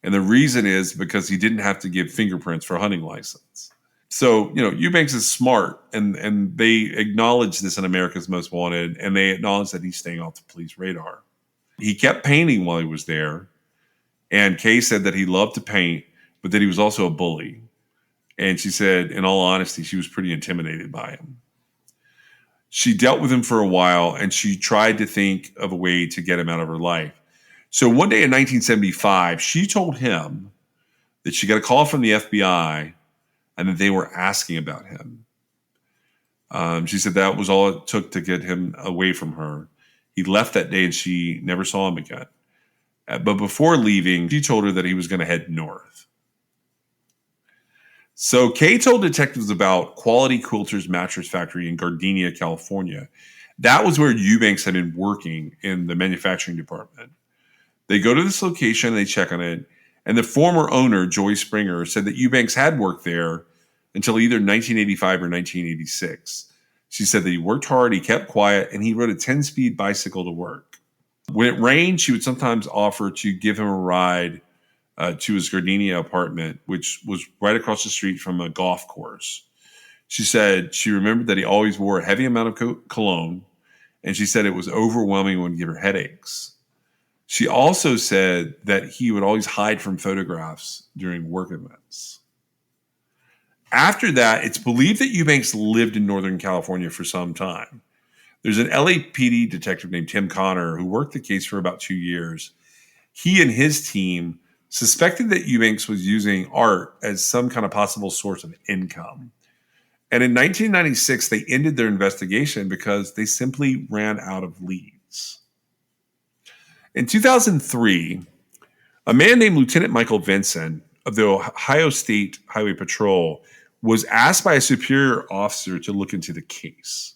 C: And the reason is because he didn't have to give fingerprints for a hunting license. So, Eubanks is smart, and they acknowledge this in America's Most Wanted, and they acknowledge that he's staying off the police radar. He kept painting while he was there, and Kay said that he loved to paint, but that he was also a bully. And she said, in all honesty, she was pretty intimidated by him. She dealt with him for a while, and she tried to think of a way to get him out of her life. So one day in 1975, she told him that she got a call from the FBI and that they were asking about him. She said that was all it took to get him away from her. He left that day and she never saw him again. But before leaving, she told her that he was going to head north. So Kay told detectives about Quality Quilters Mattress Factory in Gardenia, California. That was where Eubanks had been working in the manufacturing department. They go to this location and they check on it. And the former owner, Joy Springer, said that Eubanks had worked there until either 1985 or 1986. She said that he worked hard, he kept quiet, and he rode a 10-speed bicycle to work. When it rained, she would sometimes offer to give him a ride to his Gardenia apartment, which was right across the street from a golf course. She said she remembered that he always wore a heavy amount of cologne, and she said it was overwhelming and would give her headaches. She also said that he would always hide from photographs during work events. After that, it's believed that Eubanks lived in Northern California for some time. There's an LAPD detective named Tim Connor who worked the case for about 2 years. He and his team suspected that Eubanks was using art as some kind of possible source of income. And in 1996, they ended their investigation because they simply ran out of leads. In 2003, a man named Lieutenant Michael Vincent of the Ohio State Highway Patrol was asked by a superior officer to look into the case.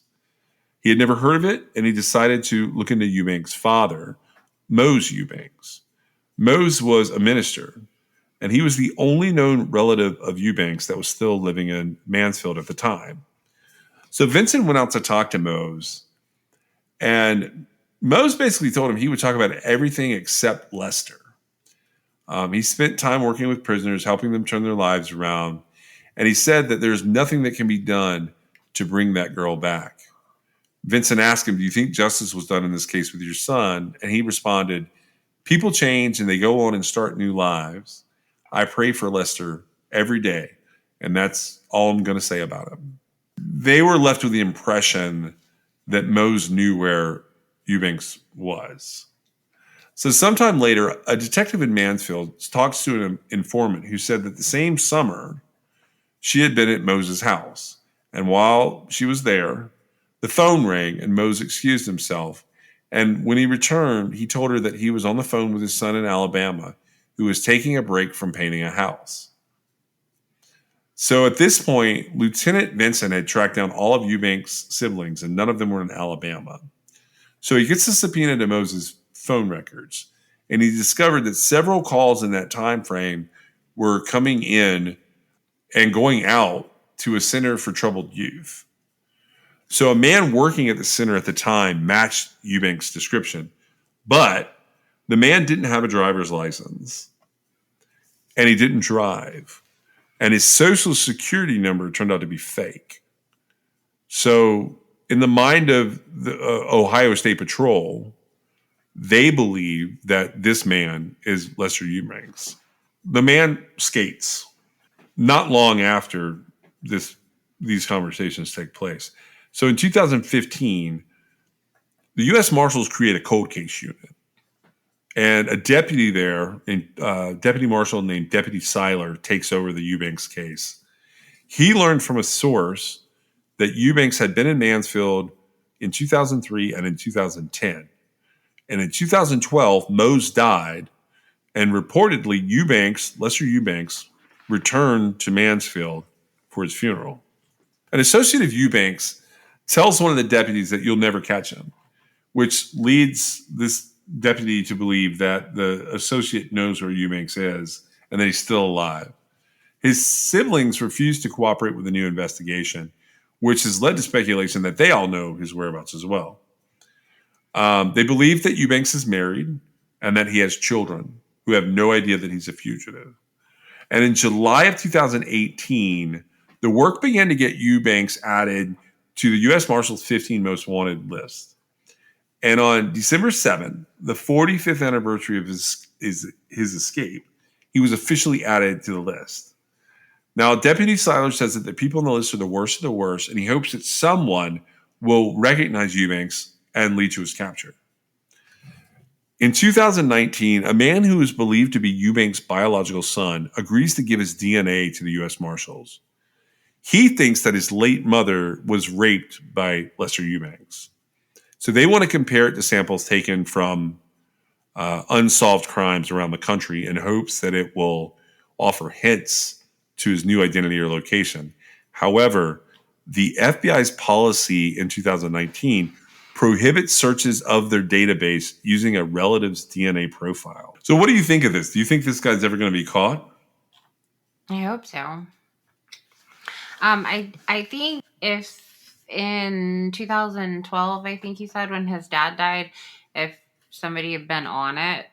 C: He had never heard of it, and he decided to look into Eubanks' father, Mose Eubanks. Mose was a minister, and he was the only known relative of Eubanks that was still living in Mansfield at the time. So Vincent went out to talk to Mose, and Mose basically told him he would talk about everything except Lester. He spent time working with prisoners, helping them turn their lives around, and he said that there's nothing that can be done to bring that girl back. Vincent asked him, "Do you think justice was done in this case with your son?" And he responded, "People change and they go on and start new lives. I pray for Lester every day, and that's all I'm going to say about him." They were left with the impression that Mose knew where Eubanks was. So sometime later, a detective in Mansfield talks to an informant who said that the same summer she had been at Mose's house. And while she was there, the phone rang and Mose excused himself. And when he returned, he told her that he was on the phone with his son in Alabama, who was taking a break from painting a house. So at this point, Lieutenant Vincent had tracked down all of Eubanks' siblings, and none of them were in Alabama. So he gets a subpoena to Mose's phone records, and he discovered that several calls in that time frame were coming in and going out to a center for troubled youth. So a man working at the center at the time matched Eubanks' description, but the man didn't have a driver's license, and he didn't drive, and his social security number turned out to be fake. So in the mind of the Ohio State Patrol, they believe that this man is Lester Eubanks. The man skates. not long after these conversations take place. So in 2015, the U.S. Marshals create a cold case unit. And a deputy there, Deputy Marshal named Deputy Seiler, takes over the Eubanks case. He learned from a source that Eubanks had been in Mansfield in 2003 and in 2010. And in 2012, Mose died, and reportedly Lester Eubanks, returned to Mansfield for his funeral. An associate of Eubanks tells one of the deputies that you'll never catch him, which leads this deputy to believe that the associate knows where Eubanks is and that he's still alive. His siblings refuse to cooperate with the new investigation, which has led to speculation that they all know his whereabouts as well. They believe that Eubanks is married and that he has children who have no idea that he's a fugitive. And in July of 2018, the work began to get Eubanks added to the U.S. Marshals 15 Most Wanted list. And on December 7th, the 45th anniversary of his escape, he was officially added to the list. Now, Deputy Seiler says that the people on the list are the worst of the worst, and he hopes that someone will recognize Eubanks and lead to his capture. In 2019, a man who is believed to be Eubanks' biological son agrees to give his DNA to the U.S. Marshals. He thinks that his late mother was raped by Lester Eubanks. So they want to compare it to samples taken from unsolved crimes around the country in hopes that it will offer hints to his new identity or location. However, the FBI's policy in 2019 prohibits searches of their database using a relative's DNA profile. So what do you think of this? Do you think this guy's ever going to be caught?
D: I hope so. I think if in 2012, I think he said when his dad died, if somebody had been on it,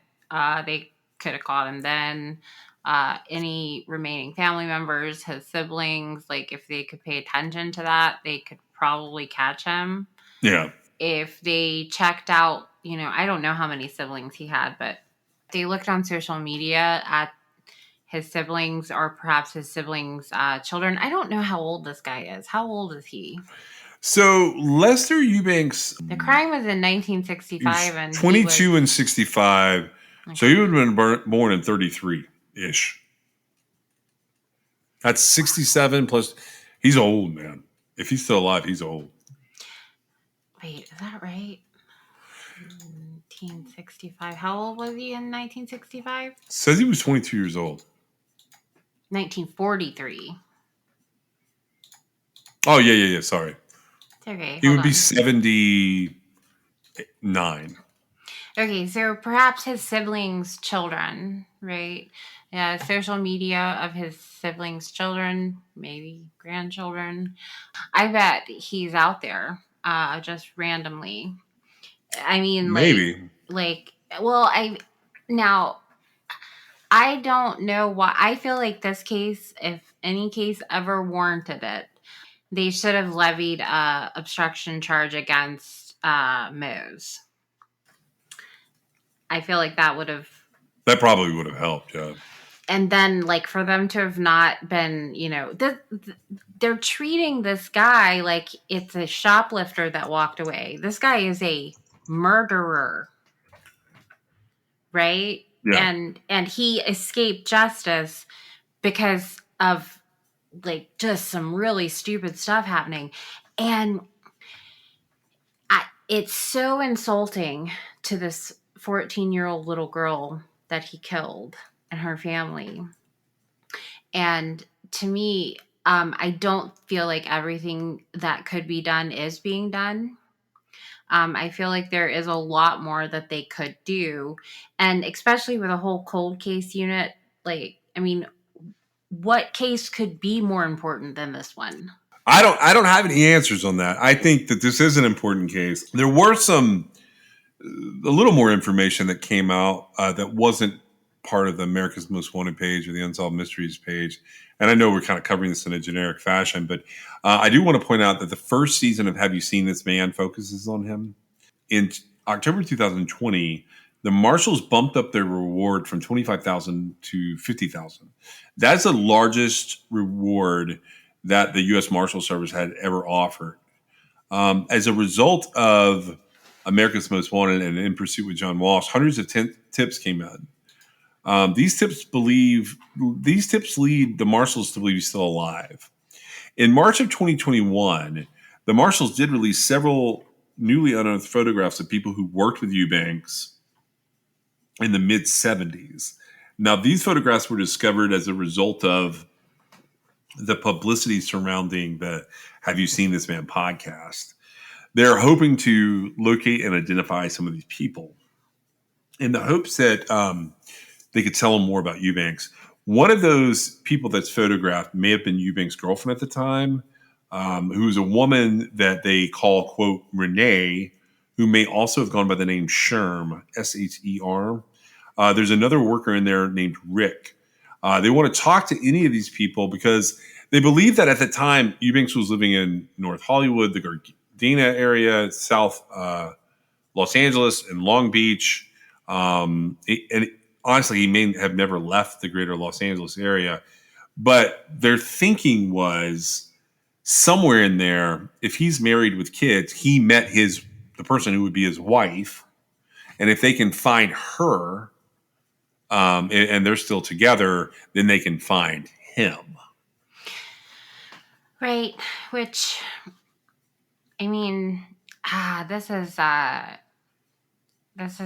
D: they could have caught him then. Any remaining family members, his siblings, like if they could pay attention to that, they could probably catch him.
C: Yeah.
D: If they checked out, I don't know how many siblings he had, but they looked on social media at his siblings or perhaps his siblings' children. I don't know how old this guy is. How old is he?
C: So Lester Eubanks.
D: The crime was in 1965, and
C: 22 and 65. Okay. So he would have been born in 33-ish. That's 67 plus. He's old, man. If he's still alive, he's old.
D: Wait, is that right? 1965. How old was he in 1965?
C: Says he was 22 years old.
D: 1943.
C: Oh, yeah. Sorry.
D: Okay.
C: He would be 79.
D: Okay, so perhaps his siblings' children, right? Yeah, social media of his siblings' children, maybe grandchildren. I bet he's out there just randomly. I mean,
C: maybe.
D: I don't know why. I feel like this case, if any case ever warranted it, they should have levied a obstruction charge against Mose. I feel like that
C: probably would have helped, yeah.
D: And then, for them to have not been, they're treating this guy like it's a shoplifter that walked away. This guy is a murderer, right?
C: Yeah.
D: And he escaped justice because of just some really stupid stuff happening. And it's so insulting to this 14-year-old little girl that he killed and her family. And to me, I don't feel like everything that could be done is being done. I feel like there is a lot more that they could do. And especially with a whole cold case unit, what case could be more important than this one?
C: I don't have any answers on that. I think that this is an important case. There were a little more information that came out that wasn't part of the America's Most Wanted page or the Unsolved Mysteries page. And I know we're kind of covering this in a generic fashion, but I do want to point out that the first season of Have You Seen This Man focuses on him. In October 2020, the marshals bumped up their reward from $25,000 to $50,000. That's the largest reward that the U.S. Marshal Service had ever offered. As a result of America's Most Wanted and In Pursuit with John Walsh, hundreds of tips came in. These tips lead the marshals to believe he's still alive. In March of 2021, the marshals did release several newly unearthed photographs of people who worked with Eubanks in the mid 70s. Now, these photographs were discovered as a result of the publicity surrounding the Have You Seen This Man podcast. They're hoping to locate and identify some of these people in the hopes that they could tell them more about Eubanks. One of those people that's photographed may have been Eubanks' girlfriend at the time, who was a woman that they call, quote, Renee, who may also have gone by the name Sherm, S-H-E-R. There's another worker in there named Rick. They want to talk to any of these people because they believe that at the time, Eubanks was living in North Hollywood, the Gardena area, South Los Angeles, and Long Beach. And honestly, he may have never left the greater Los Angeles area. But their thinking was somewhere in there, if he's married with kids, he met the person who would be his wife. And if they can find her, and they're still together, then they can find him.
D: Right. Which, I mean, this is a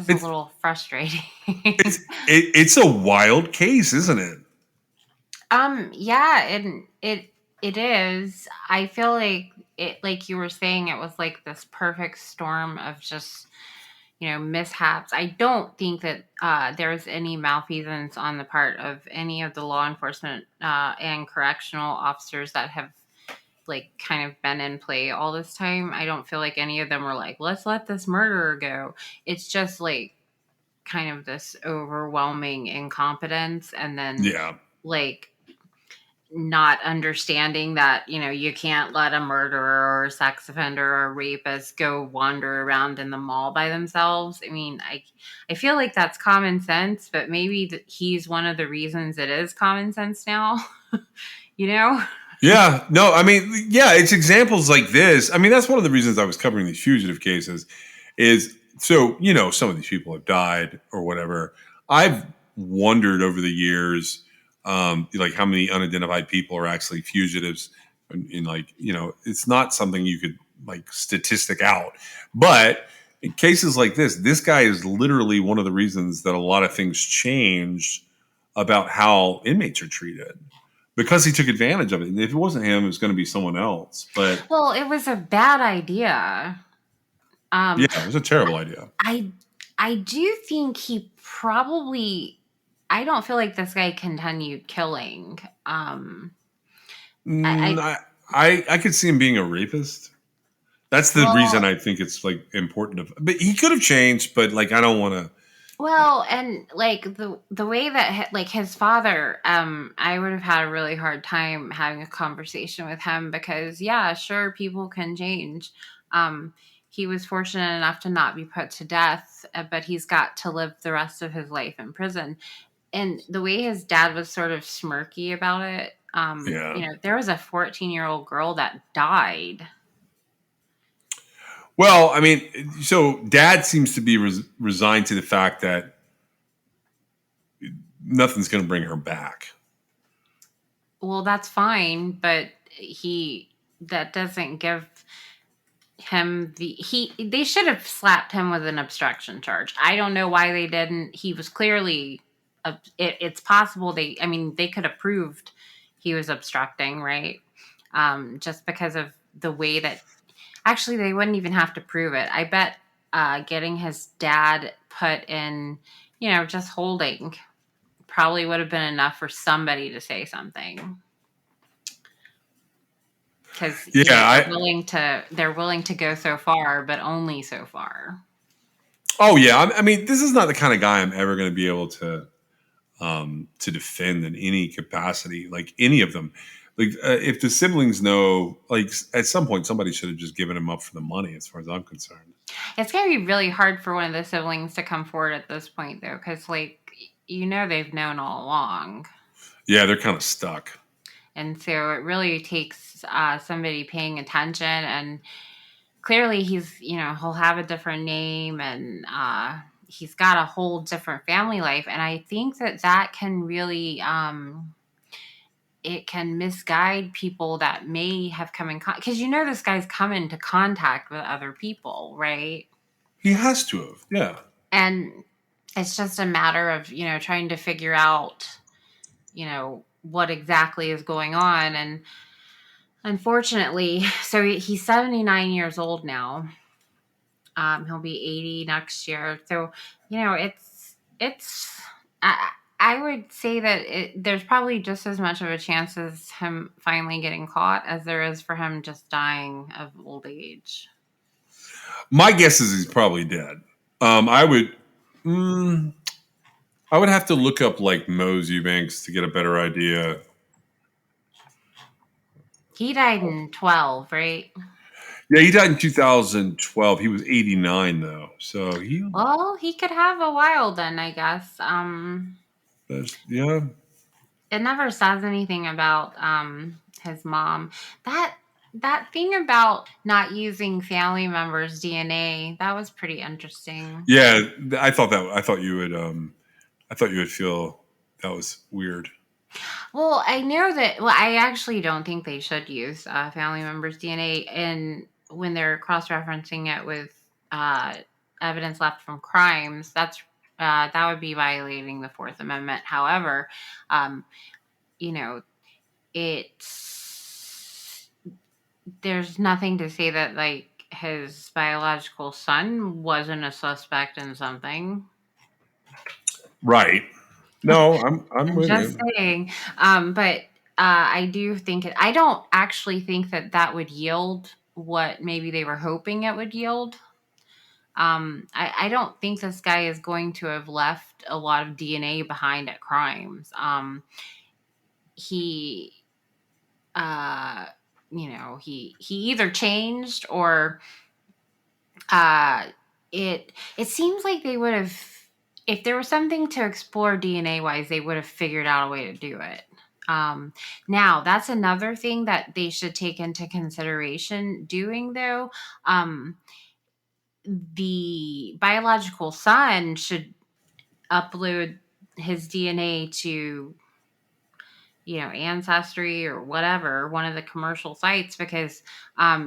D: little frustrating.
C: It's a wild case, isn't it?
D: Yeah, and it is. I feel like it, like you were saying, it was like this perfect storm of just, mishaps. I don't think that there's any malfeasance on the part of any of the law enforcement and correctional officers that have like kind of been in play all this time. I don't feel like any of them were like, let's let this murderer go. It's just like kind of this overwhelming incompetence, and then like not understanding that, you can't let a murderer or a sex offender or a rapist go wander around in the mall by themselves. I mean, I feel like that's common sense, but maybe he's one of the reasons it is common sense now.
C: Yeah, no, I mean, yeah, it's examples like this. I mean, that's one of the reasons I was covering these fugitive cases is, so, some of these people have died or whatever. I've wondered over the years, like how many unidentified people are actually fugitives. And like, it's not something you could like statistic out. But in cases like this guy is literally one of the reasons that a lot of things changed about how inmates are treated. Because he took advantage of it. And if it wasn't him, it was going to be someone else. But
D: it was a bad idea.
C: Yeah, it was a terrible idea.
D: I do think he probably... I don't feel like this guy continued killing.
C: I could see him being a rapist. That's the reason I think it's like important. But he could have changed, but like I don't want to...
D: Well, and like the way that like his father, I would have had a really hard time having a conversation with him because yeah, sure, people can change. He was fortunate enough to not be put to death, but he's got to live the rest of his life in prison. And the way his dad was sort of smirky about it, there was a 14-year-old girl that died.
C: Well, I mean, so dad seems to be resigned to the fact that nothing's going to bring her back.
D: Well, that's fine, but that doesn't give him they should have slapped him with an obstruction charge. I don't know why they didn't. He was clearly, it's possible they could have proved he was obstructing, right? Just because of the way that... Actually, they wouldn't even have to prove it. I bet getting his dad put in, just holding probably would have been enough for somebody to say something. Because they're willing to go so far, but only so far.
C: Oh yeah, I mean, this is not the kind of guy I'm ever going to be able to defend in any capacity, like any of them. Like, if the siblings know, like, at some point, somebody should have just given him up for the money, as far as I'm concerned.
D: It's going to be really hard for one of the siblings to come forward at this point, though, because, like, they've known all along.
C: Yeah, they're kind of stuck.
D: And so it really takes somebody paying attention. And clearly he'll have a different name, and he's got a whole different family life. And I think that can really... it can misguide people that may have come in contact, because this guy's come into contact with other people, right?
C: He has to have, yeah.
D: And it's just a matter of trying to figure out what exactly is going on. And unfortunately, so he's 79 years old now. He'll be 80 next year. So it's I would say that there's probably just as much of a chance as him finally getting caught as there is for him just dying of old age.
C: My guess is he's probably dead. I would have to look up like Mose Eubanks to get a better idea.
D: He died in 12, right?
C: Yeah, he died in 2012. He was 89 though, so he
D: could have a while then, I guess.
C: Yeah.
D: It never says anything about his mom. That thing about not using family members' DNA, that was pretty interesting.
C: Yeah, I thought you would feel that was weird.
D: Well, I know that. Well, I actually don't think they should use family members' DNA, and when they're cross-referencing it with evidence left from crimes, that would be violating the Fourth Amendment. However, there's nothing to say that like his biological son wasn't a suspect in something.
C: Right. No, I'm with
D: just
C: you.
D: saying. But I do think I don't actually think that would yield what maybe they were hoping it would yield. I don't think this guy is going to have left a lot of DNA behind at crimes. He either changed or it seems like they would have, if there was something to explore DNA wise, they would have figured out a way to do it. Now that's another thing that they should take into consideration doing though. The biological son should upload his DNA to Ancestry or whatever, one of the commercial sites, because, a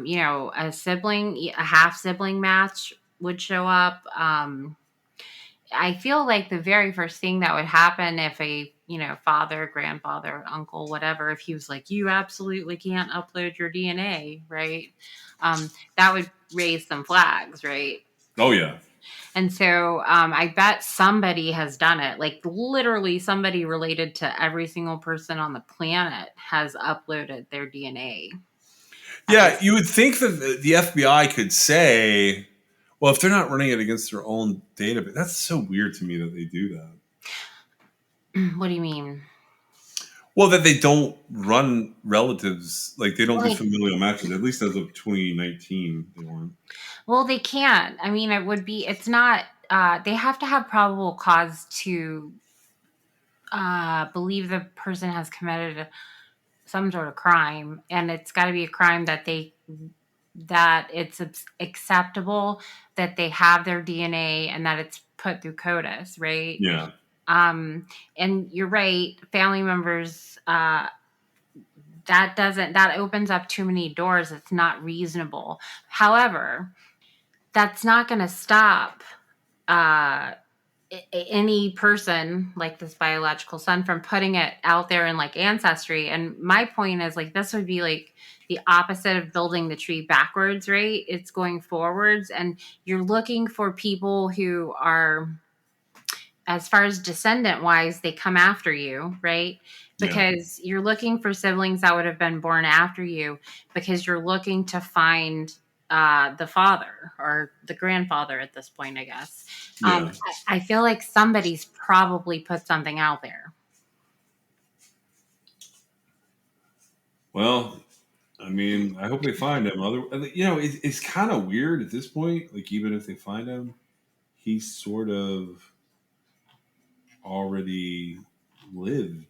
D: half sibling match would show up. I feel like the very first thing that would happen if a, father, grandfather, uncle, whatever, if he was like, you absolutely can't upload your DNA, right? That would raise some flags, right?
C: Oh, yeah.
D: And so I bet somebody has done it. Like literally somebody related to every single person on the planet has uploaded their DNA.
C: Yeah, you would think that the FBI could say, well, if they're not running it against their own database, that's so weird to me that they do that.
D: What do you mean?
C: Well, that they don't run relatives, like they don't do familial matches, at least as of 2019, they weren't.
D: Well, they can't. I mean, it's not, they have to have probable cause to believe the person has committed some sort of crime. And it's got to be a crime that it's acceptable, that they have their DNA and that it's put through CODIS, right?
C: Yeah.
D: And you're right, family members, that opens up too many doors. It's not reasonable. However, that's not going to stop any person like this biological son from putting it out there in like Ancestry. And my point is like, this would be like the opposite of building the tree backwards, right? It's going forwards, and you're looking for people who are, as far as descendant wise, they come after you, right? Because you're looking for siblings that would have been born after you, because you're looking to find the father or the grandfather at this point, I guess.
C: Yeah.
D: I feel like somebody's probably put something out there.
C: Well, I mean, I hope they find him. It's kind of weird at this point. Like, even if they find him, he's sort of already lived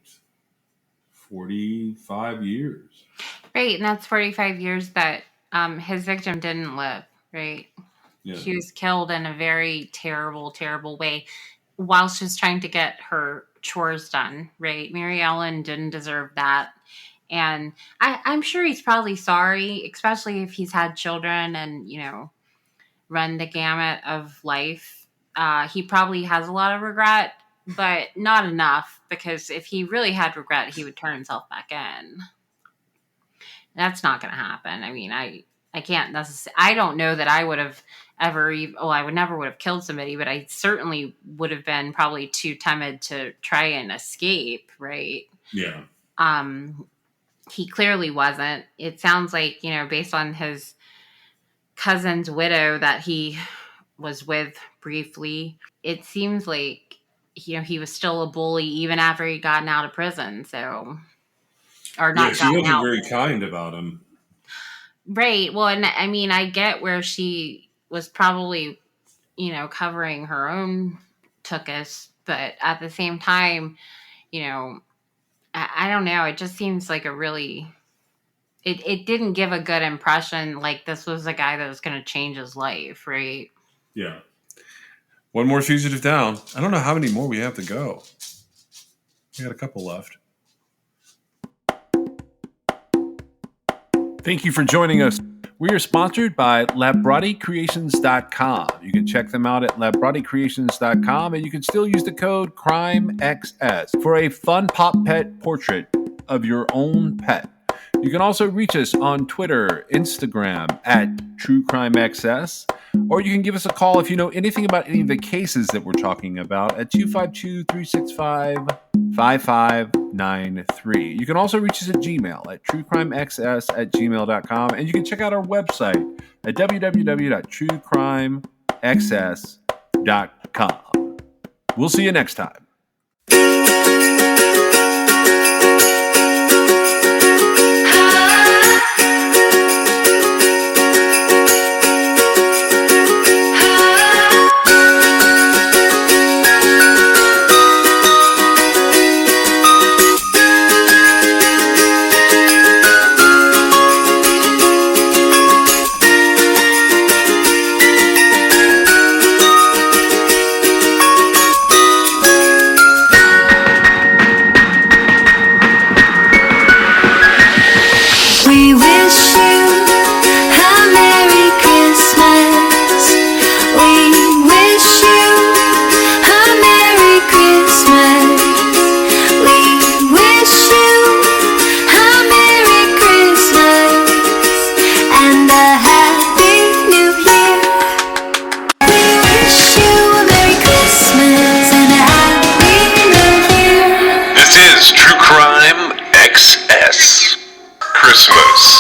C: 45 years.
D: Right, and that's 45 years that his victim didn't live, right? Yeah. She was killed in a very terrible, terrible way while she was trying to get her chores done, right? Mary Ellen didn't deserve that. And I'm sure he's probably sorry, especially if he's had children and, run the gamut of life. He probably has a lot of regret, but not enough, because if he really had regret, he would turn himself back in. That's not going to happen. I mean, I can't necessarily, I don't know that I would have ever, I would never would have killed somebody, but I certainly would have been probably too timid to try and escape, right?
C: Yeah.
D: He clearly wasn't. It sounds like, based on his cousin's widow that he was with briefly, it seems like, he was still a bully even after he'd gotten out of prison. So, or not. Yeah,
C: she wasn't very kind about him.
D: Right. Well, and I mean, I get where she was probably, covering her own tuchus, but at the same time, I don't know. It just seems like a really, it didn't give a good impression. Like, this was a guy that was going to change his life, right?
C: Yeah. One more fugitive down. I don't know how many more we have to go. We got a couple left. Thank you for joining us. We are sponsored by LabbratiCreations.com. You can check them out at LabbratiCreations.com, and you can still use the code CRIMEXS for a fun pop pet portrait of your own pet. You can also reach us on Twitter, Instagram at TrueCrimeXS, or you can give us a call if you know anything about any of the cases that we're talking about at 252-365-5593. You can also reach us at Gmail at truecrimexs@gmail.com, and you can check out our website at www.truecrimexs.com. We'll see you next time.
B: We wish you a Merry Christmas. We wish you a Merry Christmas. We wish you a Merry Christmas and a Happy New Year. We wish you a Merry Christmas and a Happy New Year.
A: This is True Crime XS. Christmas.